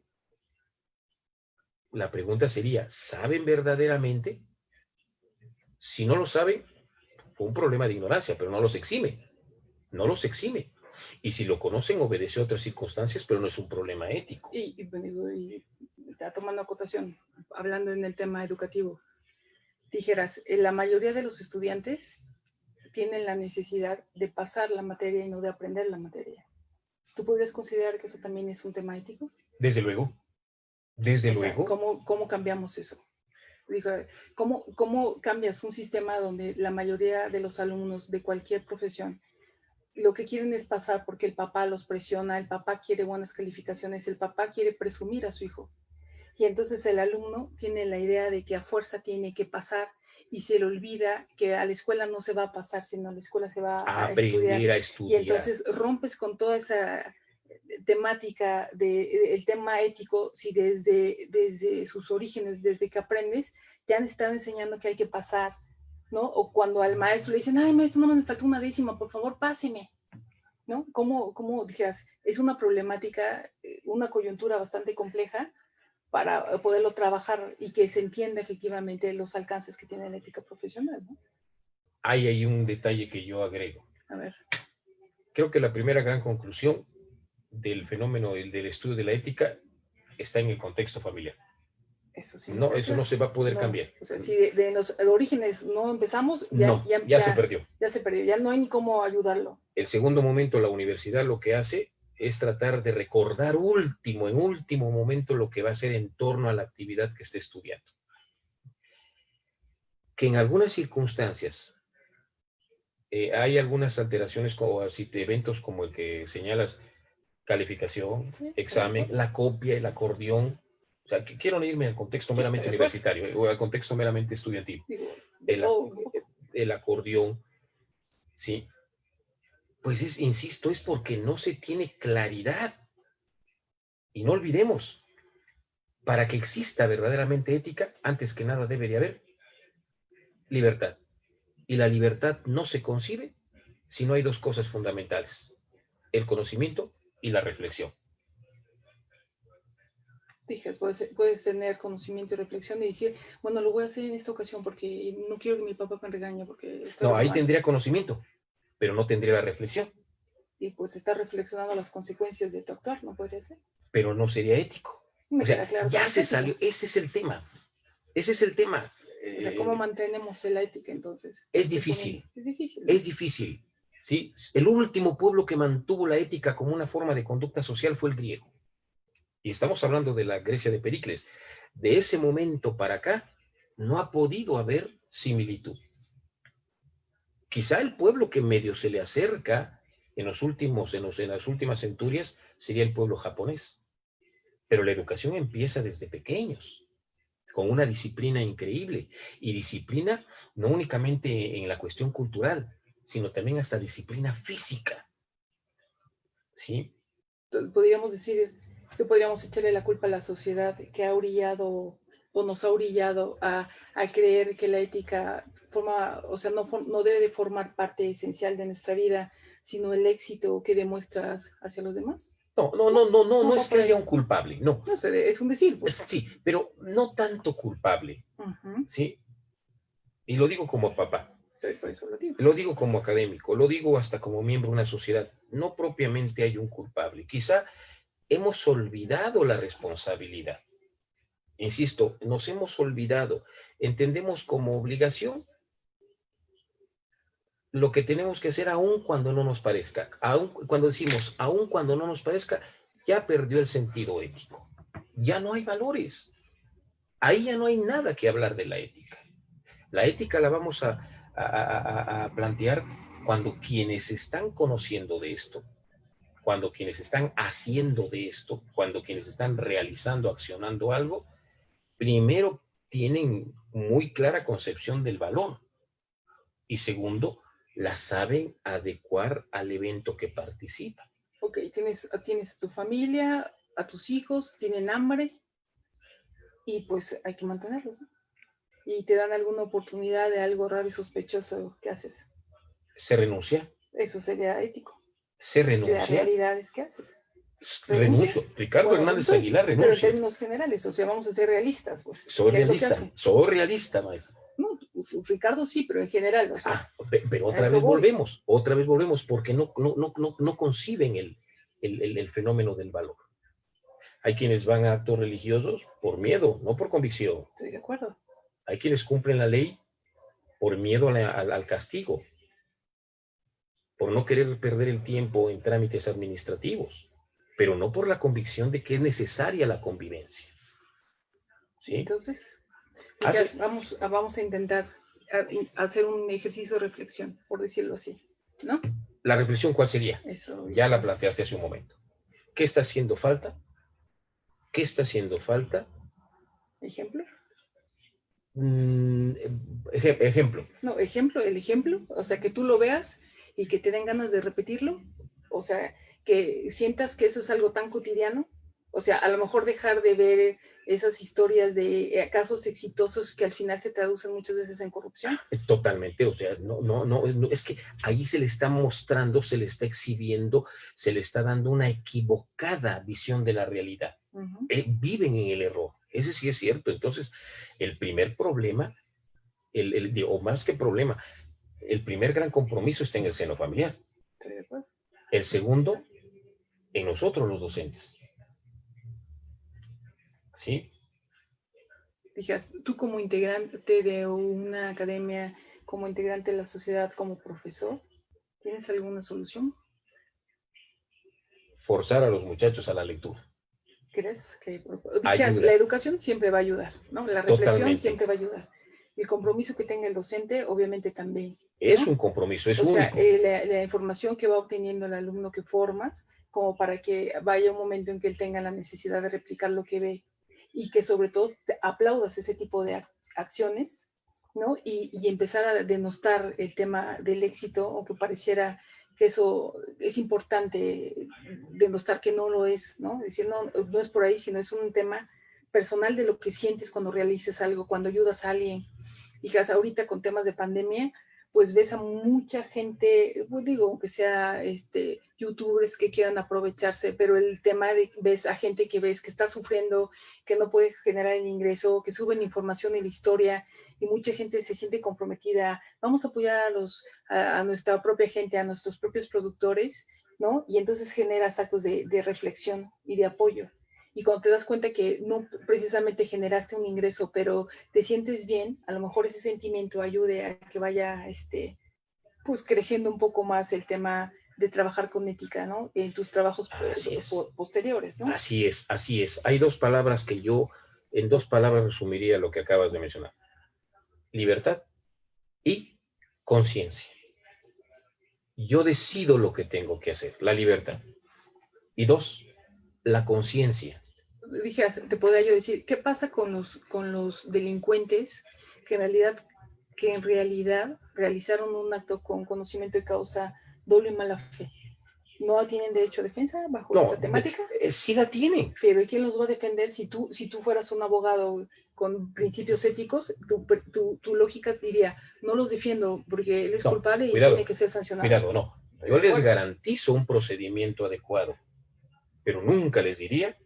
la pregunta sería, ¿saben verdaderamente? Si no lo saben, fue un problema de ignorancia, pero no los exime. No los exime. Y si lo conocen, obedece a otras circunstancias, pero no es un problema ético. Y está tomando acotación, hablando en el tema educativo, dijeras, la mayoría de los estudiantes tienen la necesidad de pasar la materia y no de aprender la materia. ¿Tú podrías considerar que eso también es un tema ético? Desde luego. Desde luego. ¿Cómo cambiamos eso? Dijo, ¿cómo cambias un sistema donde la mayoría de los alumnos de cualquier profesión lo que quieren es pasar porque el papá los presiona, el papá quiere buenas calificaciones, el papá quiere presumir a su hijo? Y entonces el alumno tiene la idea de que a fuerza tiene que pasar y se le olvida que a la escuela no se va a pasar, sino a la escuela se va a estudiar. Y entonces rompes con toda esa temática el tema ético, si desde sus orígenes, desde que aprendes, te han estado enseñando que hay que pasar, ¿no? O cuando al maestro le dicen, ay, maestro, no me faltó una décima, por favor, páseme, ¿no? ¿Cómo dijeras? Es una problemática, una coyuntura bastante compleja, para poderlo trabajar y que se entienda efectivamente los alcances que tiene la ética profesional, ¿no? Hay ahí un detalle que yo agrego. A ver. Creo que la primera gran conclusión del fenómeno del estudio de la ética está en el contexto familiar. Eso sí. No, eso no se va a poder cambiar. O sea, si de los orígenes no empezamos, ya se perdió. Ya se perdió, ya no hay ni cómo ayudarlo. El segundo momento, la universidad lo que hace es tratar de recordar en último momento lo que va a hacer en torno a la actividad que esté estudiando. Que en algunas circunstancias hay algunas alteraciones o así, eventos como el que señalas, calificación, examen, la copia, el acordeón. O sea, quiero irme al contexto meramente universitario o al contexto meramente estudiantil. El acordeón, ¿sí? Pues insisto, es porque no se tiene claridad. Y no olvidemos, para que exista verdaderamente ética, antes que nada debe de haber libertad. Y la libertad no se concibe si no hay dos cosas fundamentales: el conocimiento y la reflexión. Dijas, puedes tener conocimiento y reflexión y decir, bueno, lo voy a hacer en esta ocasión porque no quiero que mi papá me regañe porque no, ahí tendría conocimiento, pero no tendría la reflexión. Y pues está reflexionando las consecuencias de tu actuar, ¿no podría ser? Pero no sería ético. O sea, claro, ya se salió. Ese es el tema. Ese es el tema. O sea, ¿cómo mantenemos la ética entonces? Es difícil. Es difícil. Es difícil. ¿Sí? El último pueblo que mantuvo la ética como una forma de conducta social fue el griego. Y estamos hablando de la Grecia de Pericles. De ese momento para acá, no ha podido haber similitud. Quizá el pueblo que medio se le acerca en las últimas centurias sería el pueblo japonés. Pero la educación empieza desde pequeños, con una disciplina increíble. Y disciplina no únicamente en la cuestión cultural, sino también hasta disciplina física. ¿Sí? Podríamos decir que podríamos echarle la culpa a la sociedad que ha orillado o nos ha orillado a creer que la ética no debe de formar parte esencial de nuestra vida, sino el éxito que demuestras hacia los demás. No es que haya un culpable, no. Es un decir. Pues. Sí, pero no tanto culpable, ¿sí? Y lo digo como papá. Sí, por eso lo digo. Lo digo como académico, lo digo hasta como miembro de una sociedad. No propiamente hay un culpable. Quizá hemos olvidado la responsabilidad. Insisto, nos hemos olvidado. Entendemos como obligación lo que tenemos que hacer aun cuando no nos parezca. Cuando decimos aun cuando no nos parezca, ya perdió el sentido ético. Ya no hay valores. Ahí ya no hay nada que hablar de la ética. La ética la vamos a plantear cuando quienes están conociendo de esto, cuando quienes están haciendo de esto, cuando quienes están realizando, accionando algo, primero tienen muy clara concepción del valor y segundo, la saben adecuar al evento que participa. Ok, tienes a tu familia, a tus hijos, tienen hambre y pues hay que mantenerlos, ¿no? Y te dan alguna oportunidad de algo raro y sospechoso, ¿qué haces? ¿Se renuncia? Eso sería ético. ¿Se renuncia? La realidad es, ¿qué haces? Renuncio. Ricardo Hernández Aguilar renuncia. Pero en términos generales, o sea, vamos a ser realistas. Pues. Soy realista, maestro. No, Ricardo sí, pero en general. O sea, pero otra vez volvemos, porque no conciben el fenómeno del valor. Hay quienes van a actos religiosos por miedo, no por convicción. Estoy de acuerdo. Hay quienes cumplen la ley por miedo al castigo, por no querer perder el tiempo en trámites administrativos, pero no por la convicción de que es necesaria la convivencia. ¿Sí? Entonces, vamos a intentar hacer un ejercicio de reflexión, por decirlo así, ¿no? ¿La reflexión cuál sería? Eso. Ya la planteaste hace un momento. ¿Qué está haciendo falta? ¿Qué está haciendo falta? ¿Ejemplo? Ejemplo. No, el ejemplo, o sea, que tú lo veas y que te den ganas de repetirlo, o sea, que sientas que eso es algo tan cotidiano, o sea, a lo mejor dejar de ver esas historias de casos exitosos que al final se traducen muchas veces en corrupción. Totalmente, o sea, no, es que ahí se le está mostrando, se le está exhibiendo, se le está dando una equivocada visión de la realidad. Viven en el error, ese sí es cierto. Entonces, el primer problema, o más que problema, el primer gran compromiso está en el seno familiar. Sí, pues. El segundo, en nosotros los docentes. ¿Sí? Dijeras, tú como integrante de una academia, como integrante de la sociedad, como profesor, ¿tienes alguna solución? Forzar a los muchachos a la lectura. ¿Crees que dijeras, la educación siempre va a ayudar, ¿no? La reflexión Totalmente. siempre va a ayudar. El compromiso que tenga el docente, obviamente también, ¿no? Es un compromiso, es único. O sea, la información que va obteniendo el alumno que formas, como para que vaya un momento en que él tenga la necesidad de replicar lo que ve y que sobre todo aplaudas ese tipo de acciones, ¿no? Y empezar a denostar el tema del éxito, aunque pareciera que eso es importante denostar que no lo es, ¿no? Decir, no es por ahí, sino es un tema personal de lo que sientes cuando realices algo, cuando ayudas a alguien. Y que ahorita con temas de pandemia, pues ves a mucha gente, pues digo, aunque sea youtubers que quieran aprovecharse, pero el tema de ves a gente que ves que está sufriendo, que no puede generar el ingreso, que suben información y la historia, y mucha gente se siente comprometida. Vamos a apoyar a nuestra propia gente, a nuestros propios productores, ¿no? Y entonces generas actos de reflexión y de apoyo. Y cuando te das cuenta que no precisamente generaste un ingreso, pero te sientes bien, a lo mejor ese sentimiento ayude a que vaya pues creciendo un poco más el tema de trabajar con ética, ¿no? En tus trabajos posteriores, ¿no? Así es, así es. Hay dos palabras que yo, en dos palabras resumiría lo que acabas de mencionar. Libertad y conciencia. Yo decido lo que tengo que hacer, la libertad. Y dos, la conciencia. Dije, te podría yo decir, ¿qué pasa con los delincuentes que en realidad realizaron un acto con conocimiento de causa, dolo y mala fe? ¿No tienen derecho a defensa bajo esta temática? Sí la tienen. Pero ¿quién los va a defender si tú fueras un abogado con principios éticos? Tu lógica diría, no los defiendo porque él es culpable y tiene que ser sancionado. Cuidado, no. Yo les garantizo un procedimiento adecuado, pero nunca les diría...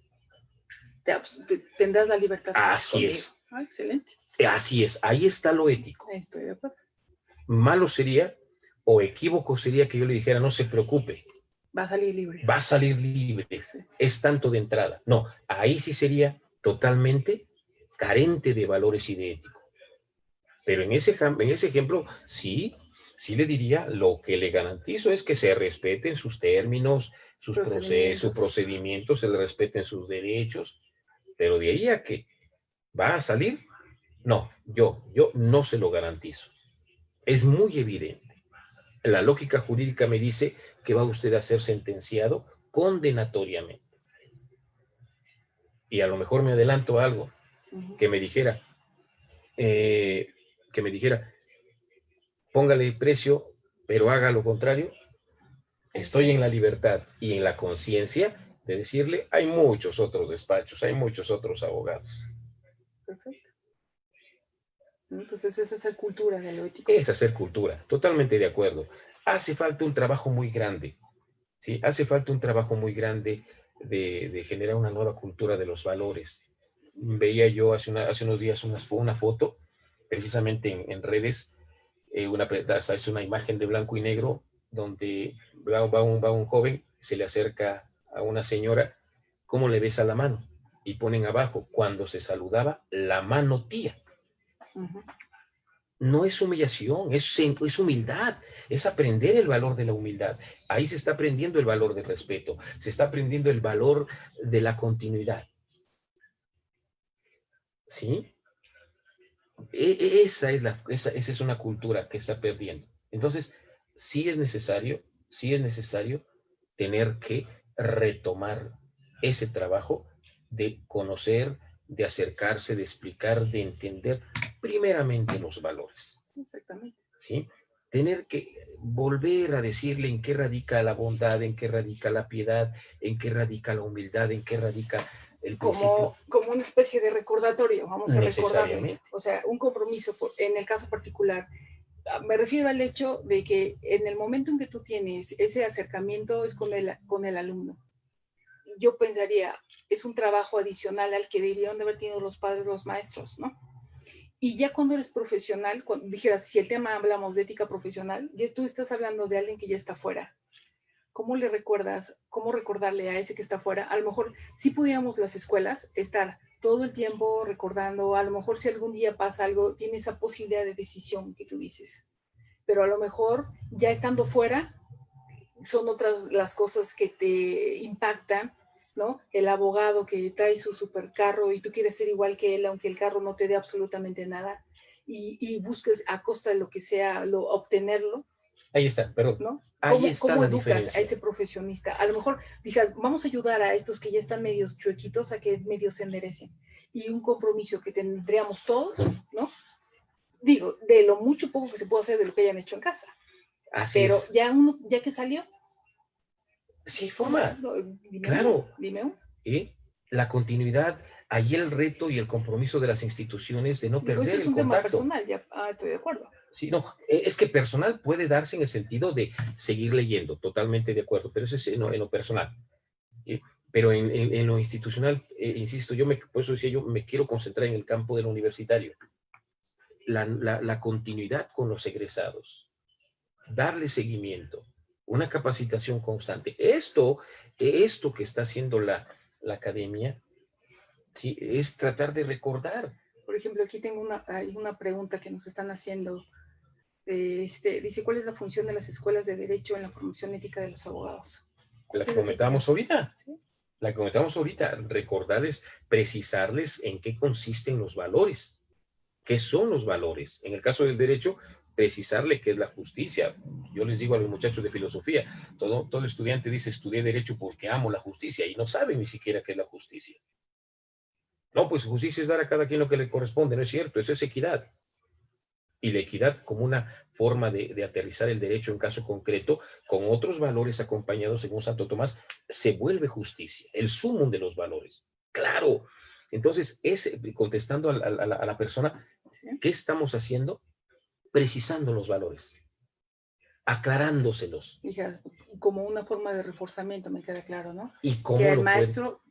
Tendrás la libertad. Así es. Excelente. Así es, ahí está lo ético. Estoy de acuerdo. Malo sería, o equívoco sería que yo le dijera, no se preocupe. Va a salir libre. Va a salir libre. Sí. Es tanto de entrada. No, ahí sí sería totalmente carente de valores y de ético. Pero en ese ejemplo, sí le diría, lo que le garantizo es que se respeten sus términos, sus procedimientos, se le respeten sus derechos, pero de ahí a que va a salir, no, yo no se lo garantizo. Es muy evidente. La lógica jurídica me dice que va usted a ser sentenciado condenatoriamente. Y a lo mejor me adelanto a algo, que me dijera, póngale precio, pero haga lo contrario. Estoy en la libertad y en la conciencia de decirle, hay muchos otros despachos, hay muchos otros abogados. Perfecto. Entonces, esa es hacer cultura de lo ético. Es hacer cultura, totalmente de acuerdo. Hace falta un trabajo muy grande, ¿sí? Hace falta un trabajo muy grande de generar una nueva cultura de los valores. Veía yo hace unos días una foto, precisamente en redes, es una imagen de blanco y negro, donde va un joven, se le acerca a una señora, ¿cómo le besa la mano? Y ponen abajo, cuando se saludaba, la mano tía. No es humillación, es humildad, es aprender el valor de la humildad. Ahí se está aprendiendo el valor del respeto, se está aprendiendo el valor de la continuidad. ¿Sí? Esa es una cultura que está perdiendo. Entonces, sí es necesario tener que retomar ese trabajo de conocer, de acercarse, de explicar, de entender primeramente los valores. Exactamente. ¿Sí? Tener que volver a decirle en qué radica la bondad, en qué radica la piedad, en qué radica la humildad, en qué radica el principio. Como una especie de recordatorio, vamos a recordarles. Necesariamente. O sea, un compromiso en el caso particular. Me refiero al hecho de que en el momento en que tú tienes ese acercamiento es con el alumno. Yo pensaría, es un trabajo adicional al que deberían de haber tenido los padres, los maestros, ¿no? Y ya cuando eres profesional, cuando dijeras, si el tema hablamos de ética profesional, ya tú estás hablando de alguien que ya está fuera. ¿Cómo le recuerdas? ¿Cómo recordarle a ese que está fuera? A lo mejor si pudiéramos las escuelas estar todo el tiempo recordando, a lo mejor si algún día pasa algo, tiene esa posibilidad de decisión que tú dices. Pero a lo mejor ya estando fuera, son otras las cosas que te impactan, ¿no? El abogado que trae su supercarro y tú quieres ser igual que él, aunque el carro no te dé absolutamente nada, y busques a costa de lo que sea obtenerlo. Ahí está, pero ¿no? ahí está ¿Cómo la educas diferencia. a ese profesionista? A lo mejor digas, vamos a ayudar a estos que ya están medios chuequitos a que medios se enderecen. Y un compromiso que tendríamos todos, ¿no? Digo, de lo mucho poco que se puede hacer de lo que hayan hecho en casa. Así Pero es. ya que salió. Sí, forma. Claro. Dime. Y la continuidad, ahí el reto y el compromiso de las instituciones de no perder Pues es un el contacto. tema personal, ya estoy de acuerdo. Sí, no, es que personal puede darse en el sentido de seguir leyendo, totalmente de acuerdo, pero eso es en lo personal. ¿Sí? Pero en lo institucional, insisto, por eso decía yo, me quiero concentrar en el campo de lo universitario. La continuidad con los egresados, darle seguimiento, una capacitación constante. Esto que está haciendo la academia, ¿sí? Es tratar de recordar. Por ejemplo, aquí tengo una pregunta que nos están haciendo. Dice, ¿cuál es la función de las escuelas de derecho en la formación ética de los abogados? La que comentamos ahorita. ¿Sí? La que comentamos ahorita. Recordarles, precisarles en qué consisten los valores. ¿Qué son los valores? En el caso del derecho, precisarle qué es la justicia. Yo les digo a los muchachos de filosofía, todo estudiante dice, estudié derecho porque amo la justicia, y no sabe ni siquiera qué es la justicia. No, pues justicia es dar a cada quien lo que le corresponde, no es cierto, eso es equidad. Y la equidad como una forma de aterrizar el derecho en caso concreto, con otros valores acompañados, según Santo Tomás, se vuelve justicia, el sumum de los valores. Claro. Entonces, contestando a la persona, ¿qué estamos haciendo? Precisando los valores, aclarándoselos. Como una forma de reforzamiento, me queda claro, ¿no? ¿Y cómo que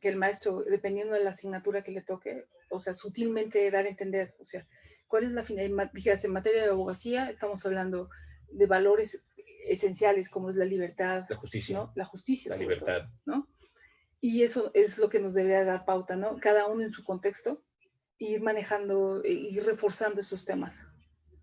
el maestro, dependiendo de la asignatura que le toque, o sea, sutilmente dar a entender, o sea, ¿cuál es la finalidad? En materia de abogacía estamos hablando de valores esenciales como es la libertad, la justicia, ¿no? La justicia, la libertad, todo, ¿no? Y eso es lo que nos debería dar pauta, ¿no? Cada uno en su contexto, ir manejando y reforzando esos temas,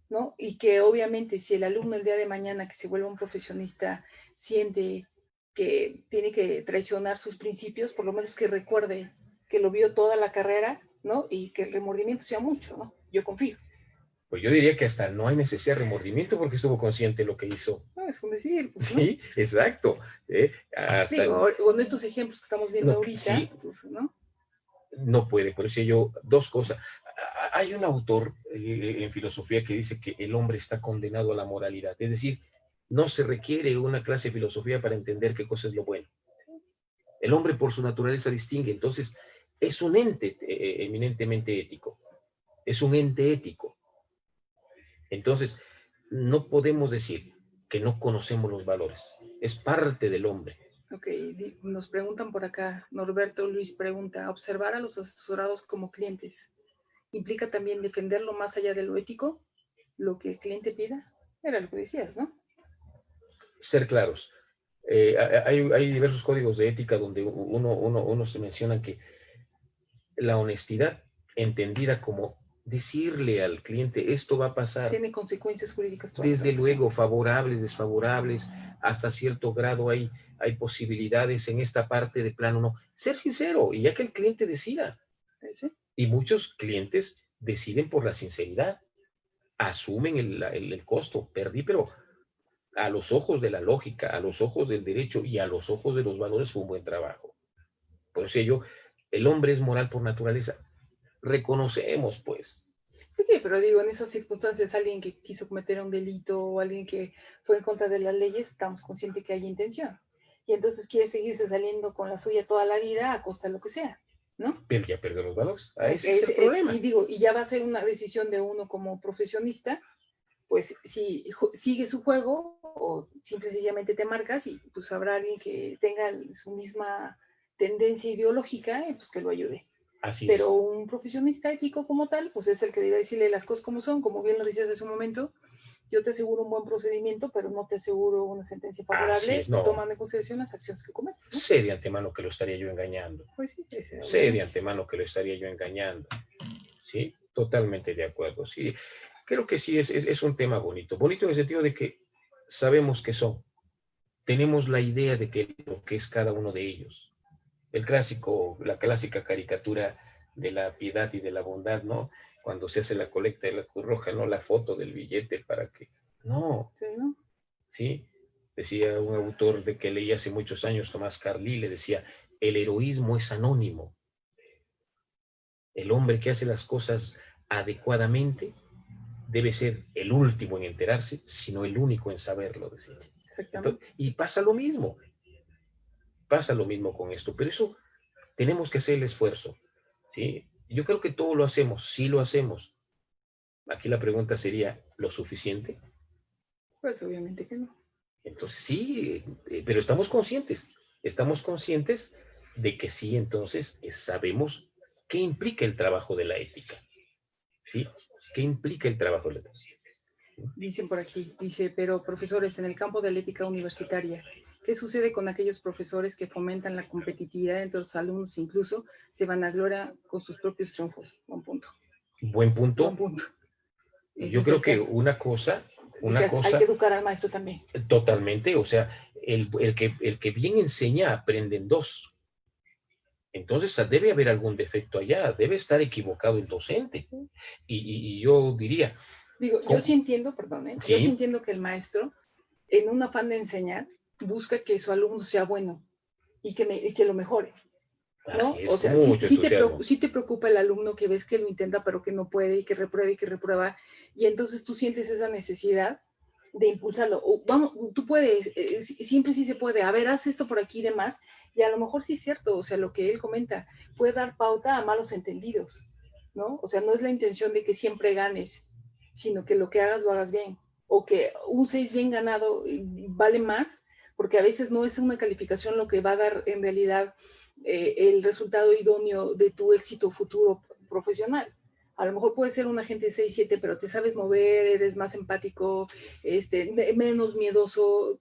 ¿no? Y que obviamente si el alumno el día de mañana que se vuelva un profesionista siente que tiene que traicionar sus principios, por lo menos que recuerde que lo vio toda la carrera, ¿no? Y que el remordimiento sea mucho, ¿no? Yo confío. Pues yo diría que hasta no hay necesidad de remordimiento porque estuvo consciente de lo que hizo. No, es un decir. Pues, sí, ¿no? Exacto. Digo, con estos ejemplos que estamos viendo ahorita, sí, entonces, ¿no? No puede, por eso yo, dos cosas. Hay un autor en filosofía que dice que el hombre está condenado a la moralidad, es decir, no se requiere una clase de filosofía para entender qué cosa es lo bueno. El hombre por su naturaleza distingue, entonces es un ente eminentemente ético, es un ente ético. Entonces, no podemos decir que no conocemos los valores, es parte del hombre. Ok, nos preguntan por acá, Norberto Luis pregunta, ¿observar a los asesorados como clientes implica también defenderlo más allá de lo ético? ¿Lo que el cliente pida? Era lo que decías, ¿no? Ser claros. Hay diversos códigos de ética donde uno se menciona que la honestidad entendida como decirle al cliente, esto va a pasar. Tiene consecuencias jurídicas. Desde luego, favorables, desfavorables, hasta cierto grado hay posibilidades en esta parte de plano, no. Ser sincero, y ya que el cliente decida. ¿Sí? Y muchos clientes deciden por la sinceridad, asumen el costo, perdí, pero a los ojos de la lógica, a los ojos del derecho y a los ojos de los valores fue un buen trabajo. Por eso el hombre es moral por naturaleza. Reconocemos, pues. Pues sí, pero digo, en esas circunstancias, alguien que quiso cometer un delito o alguien que fue en contra de las leyes, estamos conscientes que hay intención. Y entonces quiere seguirse saliendo con la suya toda la vida a costa de lo que sea. ¿no? Pero ya perdió los valores. Ese es el problema. Y ya va a ser una decisión de uno como profesionista, pues si sigue su juego o simplemente te marcas y pues habrá alguien que tenga su misma tendencia ideológica y pues que lo ayude. Así Pero es. un profesionista ético como tal, pues es el que debe decirle las cosas como son, como bien lo decías hace un momento. Yo te aseguro un buen procedimiento, pero no te aseguro una sentencia favorable, es, no. tomando en consideración las acciones que cometes, ¿no? Sé de antemano que lo estaría yo engañando. Pues sí, Sé de antemano que lo estaría yo engañando. ¿Sí? Totalmente de acuerdo. Sí, creo que sí es un tema bonito. Bonito en el sentido de que sabemos qué son. Tenemos la idea de lo que es cada uno de ellos. La clásica caricatura de la piedad y de la bondad, ¿no? Cuando se hace la colecta de la Cruz Roja, ¿no? La foto del billete para que... No. ¿Sí? Decía un autor de que leí hace muchos años, Tomás Carlyle, decía, el heroísmo es anónimo. El hombre que hace las cosas adecuadamente debe ser el último en enterarse, sino el único en saberlo, decía. Entonces, y pasa lo mismo con esto, pero eso tenemos que hacer el esfuerzo, ¿sí? Yo creo que todo lo hacemos, sí lo hacemos. Aquí la pregunta sería, ¿lo suficiente? Pues obviamente que no. Entonces sí, pero estamos conscientes de que sí, entonces sabemos qué implica el trabajo de la ética, ¿sí? ¿Qué implica el trabajo de la ética? Dicen por aquí, pero profesores, en el campo de la ética universitaria, ¿qué sucede con aquellos profesores que fomentan la competitividad entre los alumnos e incluso se vanagloria con sus propios triunfos? Buen punto. Buen punto. Buen punto. Yo creo que una cosa... Hay que educar al maestro también. Totalmente, o sea, el que bien enseña aprende en dos. Entonces debe haber algún defecto allá, debe estar equivocado el docente. Y yo diría... yo sí entiendo, perdón, ¿sí? Yo sí entiendo que el maestro, en un afán de enseñar, busca que su alumno sea bueno y que lo mejore, ¿no? O sea, sí te preocupa el alumno que ves que lo intenta pero que no puede y que reprueba, y entonces tú sientes esa necesidad de impulsarlo. Vamos, tú puedes, siempre sí se puede, a ver, haz esto por aquí y demás, y a lo mejor sí es cierto, o sea, lo que él comenta, puede dar pauta a malos entendidos, ¿no? O sea, no es la intención de que siempre ganes, sino que lo que hagas lo hagas bien, o que un 6 bien ganado vale más, porque a veces no es una calificación lo que va a dar en realidad el resultado idóneo de tu éxito futuro profesional. A lo mejor puede ser un agente 6-7, pero te sabes mover, eres más empático, menos miedoso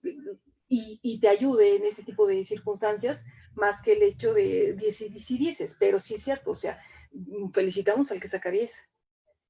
y te ayude en ese tipo de circunstancias, más que el hecho de 10 y 10. Pero sí es cierto, o sea, felicitamos al que saca 10,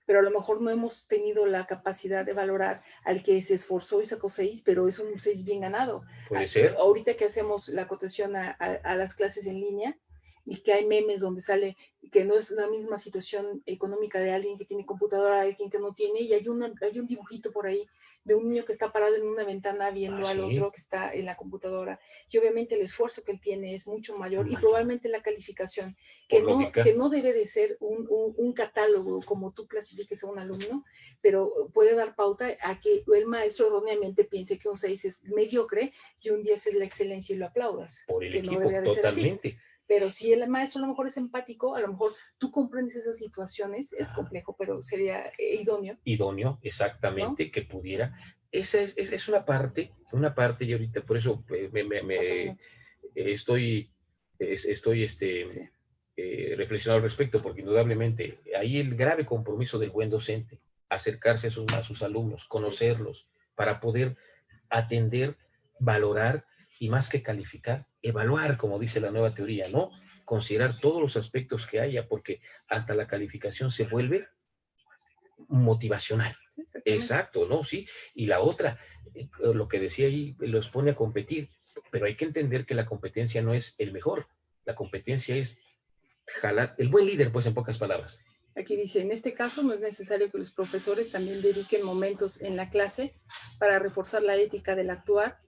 pero a lo mejor no hemos tenido la capacidad de valorar al que se esforzó y sacó 6, pero es un 6 bien ganado. Puede ser. Ahorita que hacemos la cotación a las clases en línea y que hay memes donde sale que no es la misma situación económica de alguien que tiene computadora, alguien que no tiene, y hay un dibujito por ahí de un niño que está parado en una ventana viendo al otro que está en la computadora, y obviamente el esfuerzo que él tiene es mucho mayor, y probablemente la calificación, que no debe de ser un catálogo como tú clasifiques a un alumno, pero puede dar pauta a que el maestro erróneamente piense que un 6 es mediocre y un 10 es la excelencia y lo aplaudas. Por el que equipo, no debería de totalmente. Ser así. Pero si el maestro a lo mejor es empático, a lo mejor tú comprendes esas situaciones, es complejo, pero sería idóneo. Idóneo, exactamente, ¿no? Que pudiera. Esa es una parte, y ahorita por eso estoy reflexionando al respecto, porque indudablemente ahí el grave compromiso del buen docente, acercarse a sus alumnos, conocerlos, para poder atender, valorar y más que calificar, evaluar, como dice la nueva teoría, ¿no? Considerar todos los aspectos que haya, porque hasta la calificación se vuelve motivacional. Exacto, ¿no? Sí. Y la otra, lo que decía ahí, los pone a competir, pero hay que entender que la competencia no es el mejor, la competencia es jalar, el buen líder, pues en pocas palabras. Aquí dice, en este caso no es necesario que los profesores también dediquen momentos en la clase para reforzar la ética del actuar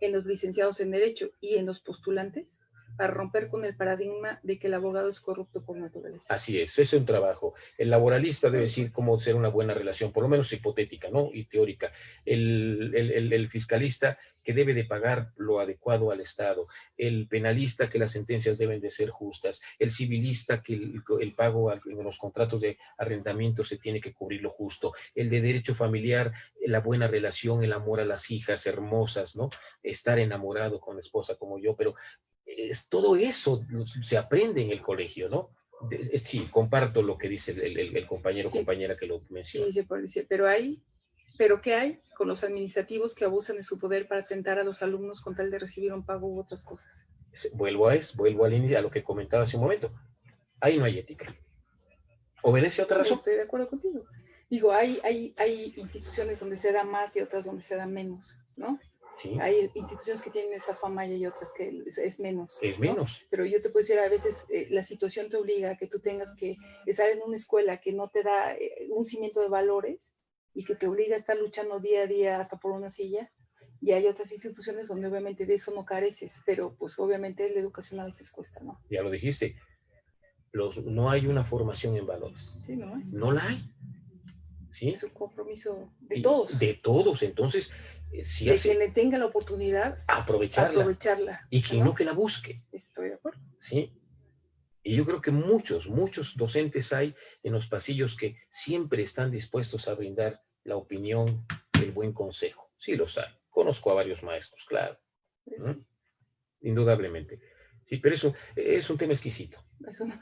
en los licenciados en Derecho y en los postulantes. para romper con el paradigma de que el abogado es corrupto por naturaleza. Así es un trabajo. El laboralista debe decir cómo ser una buena relación, por lo menos hipotética, ¿no? Y teórica. El fiscalista que debe de pagar lo adecuado al Estado. El penalista que las sentencias deben de ser justas. El civilista que el pago en los contratos de arrendamiento se tiene que cubrir lo justo. El de derecho familiar, la buena relación, el amor a las hijas hermosas, ¿no? Estar enamorado con la esposa como yo, pero todo eso se aprende en el colegio, ¿no? Sí, comparto lo que dice el compañero o compañera que lo menciona. Sí, pero ¿qué hay con los administrativos que abusan de su poder para tentar a los alumnos con tal de recibir un pago u otras cosas? Vuelvo al inicio, a lo que comentaba hace un momento. Ahí no hay ética. ¿Obedece a otra razón? Estoy de acuerdo contigo. Digo, hay instituciones donde se da más y otras donde se da menos, ¿no? Sí. Hay instituciones que tienen esa fama y hay otras que es menos. Es ¿no? menos. Pero yo te puedo decir, a veces la situación te obliga a que tú tengas que estar en una escuela que no te da un cimiento de valores y que te obliga a estar luchando día a día hasta por una silla. Y hay otras instituciones donde obviamente de eso no careces, pero pues obviamente la educación a veces cuesta, ¿no? Ya lo dijiste. No hay una formación en valores. Sí, no hay. No la hay. ¿Sí? Es un compromiso de todos. De todos. Entonces, si de quien le tenga la oportunidad, aprovecharla. Y quien no que la busque. Estoy de acuerdo. ¿Sí? Y yo creo que muchos docentes hay en los pasillos que siempre están dispuestos a brindar la opinión, el buen consejo. Sí los hay. Conozco a varios maestros, claro. Sí. Indudablemente. Sí, pero eso es un tema exquisito.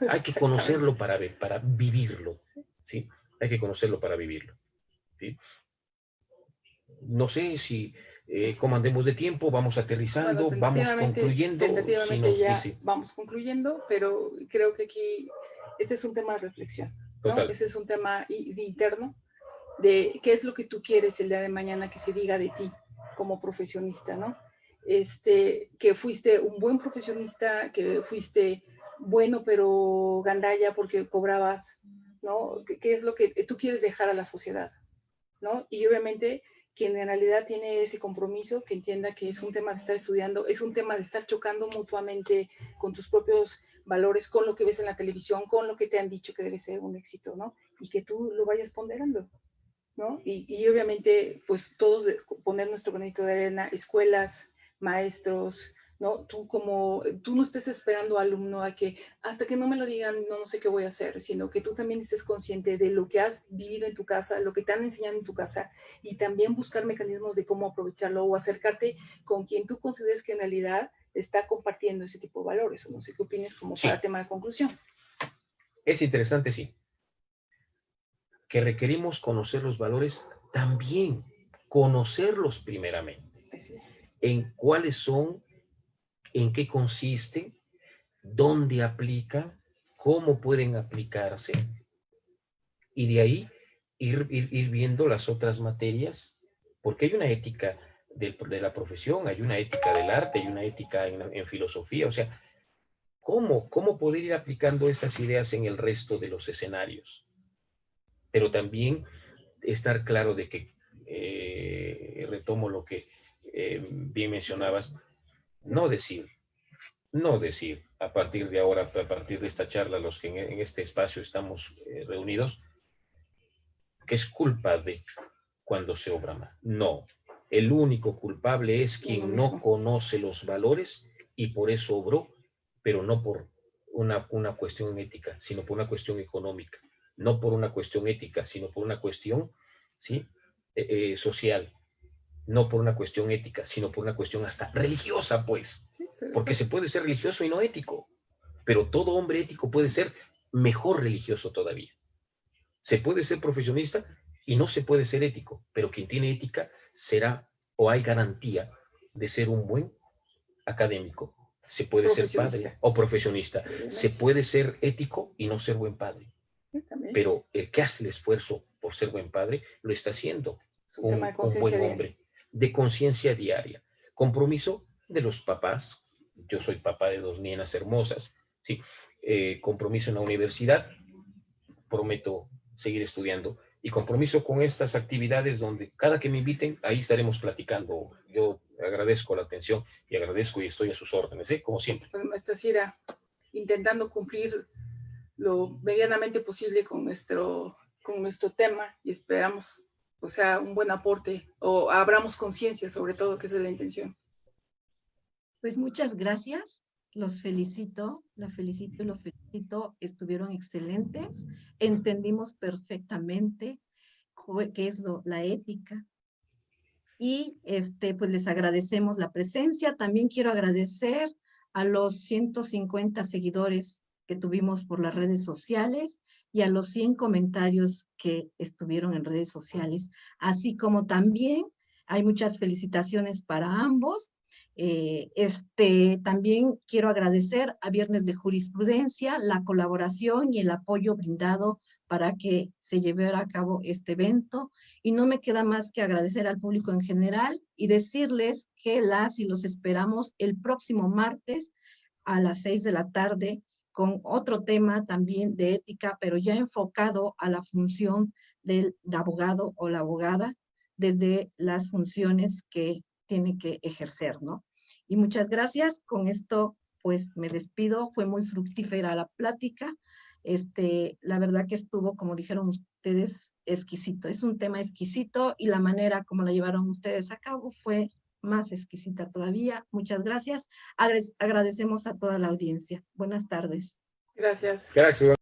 Hay que conocerlo para vivirlo. ¿Sí? Hay que conocerlo para vivirlo. ¿Sí? No sé si cómo andemos de tiempo, vamos aterrizando, bueno, vamos concluyendo. Tentativamente vamos concluyendo, pero creo que aquí este es un tema de reflexión, ¿no? Total. Ese es un tema interno de qué es lo que tú quieres el día de mañana que se diga de ti como profesionista, ¿no? Que fuiste un buen profesionista, que fuiste bueno pero gandalla porque cobrabas, ¿no? ¿Qué es lo que tú quieres dejar a la sociedad, ¿no? Y obviamente quien en realidad tiene ese compromiso, que entienda que es un tema de estar estudiando, es un tema de estar chocando mutuamente con tus propios valores, con lo que ves en la televisión, con lo que te han dicho que debe ser un éxito, ¿no? Y que tú lo vayas ponderando, ¿no? Y obviamente, pues todos poner nuestro granito de arena, escuelas, maestros, ¿no? Tú no estés esperando, alumno, a que hasta que no me lo digan, no sé qué voy a hacer, sino que tú también estés consciente de lo que has vivido en tu casa, lo que te han enseñado en tu casa, y también buscar mecanismos de cómo aprovecharlo o acercarte con quien tú consideres que en realidad está compartiendo ese tipo de valores. O no sé qué opinas como para tema de conclusión. Es interesante, sí. Que requerimos conocer los valores, también conocerlos primeramente. Sí. En cuáles son, en qué consiste, dónde aplican, cómo pueden aplicarse, y de ahí ir viendo las otras materias, porque hay una ética de la profesión, hay una ética del arte, hay una ética en filosofía, o sea, ¿cómo poder ir aplicando estas ideas en el resto de los escenarios? Pero también estar claro de que, retomo lo que bien mencionabas, no decir a partir de ahora, a partir de esta charla, los que en este espacio estamos reunidos, que es culpa de cuando se obra mal. No, el único culpable es quien no conoce los valores y por eso obró, pero no por una cuestión ética, sino por una cuestión económica. No por una cuestión ética, sino por una cuestión, ¿sí? Social. No por una cuestión ética, sino por una cuestión hasta religiosa, pues. Porque se puede ser religioso y no ético, pero todo hombre ético puede ser mejor religioso todavía. Se puede ser profesionista y no se puede ser ético, pero quien tiene ética será, o hay garantía de ser un buen académico. Se puede ser padre o profesionista. Se puede ser ético y no ser buen padre. Pero el que hace el esfuerzo por ser buen padre lo está haciendo un buen hombre, de conciencia diaria. Compromiso de los papás. Yo soy papá de 2 nenas hermosas, ¿sí? Compromiso en la universidad, prometo seguir estudiando, y compromiso con estas actividades donde cada que me inviten, ahí estaremos platicando. Yo agradezco la atención y agradezco y estoy a sus órdenes, como siempre. Pues, maestra Cira, intentando cumplir lo medianamente posible con nuestro tema y esperamos pues, sea un buen aporte o abramos conciencia sobre todo, que esa es la intención. Pues muchas gracias, los felicito, la felicito y los felicito, estuvieron excelentes, entendimos perfectamente qué es la ética y pues les agradecemos la presencia. También quiero agradecer a los 150 seguidores que tuvimos por las redes sociales y a los 100 comentarios que estuvieron en redes sociales, así como también hay muchas felicitaciones para ambos. También quiero agradecer a Viernes de Jurisprudencia la colaboración y el apoyo brindado para que se llevara a cabo este evento, y no me queda más que agradecer al público en general y decirles que las y los esperamos el próximo martes a las 6 de la tarde con otro tema también de ética, pero ya enfocado a la función del abogado o la abogada desde las funciones que tiene que ejercer, ¿no? Y muchas gracias. Con esto, pues, me despido. Fue muy fructífera la plática. La verdad que estuvo, como dijeron ustedes, exquisito. Es un tema exquisito y la manera como la llevaron ustedes a cabo fue más exquisita todavía. Muchas gracias. Agradecemos a toda la audiencia. Buenas tardes. Gracias. Gracias.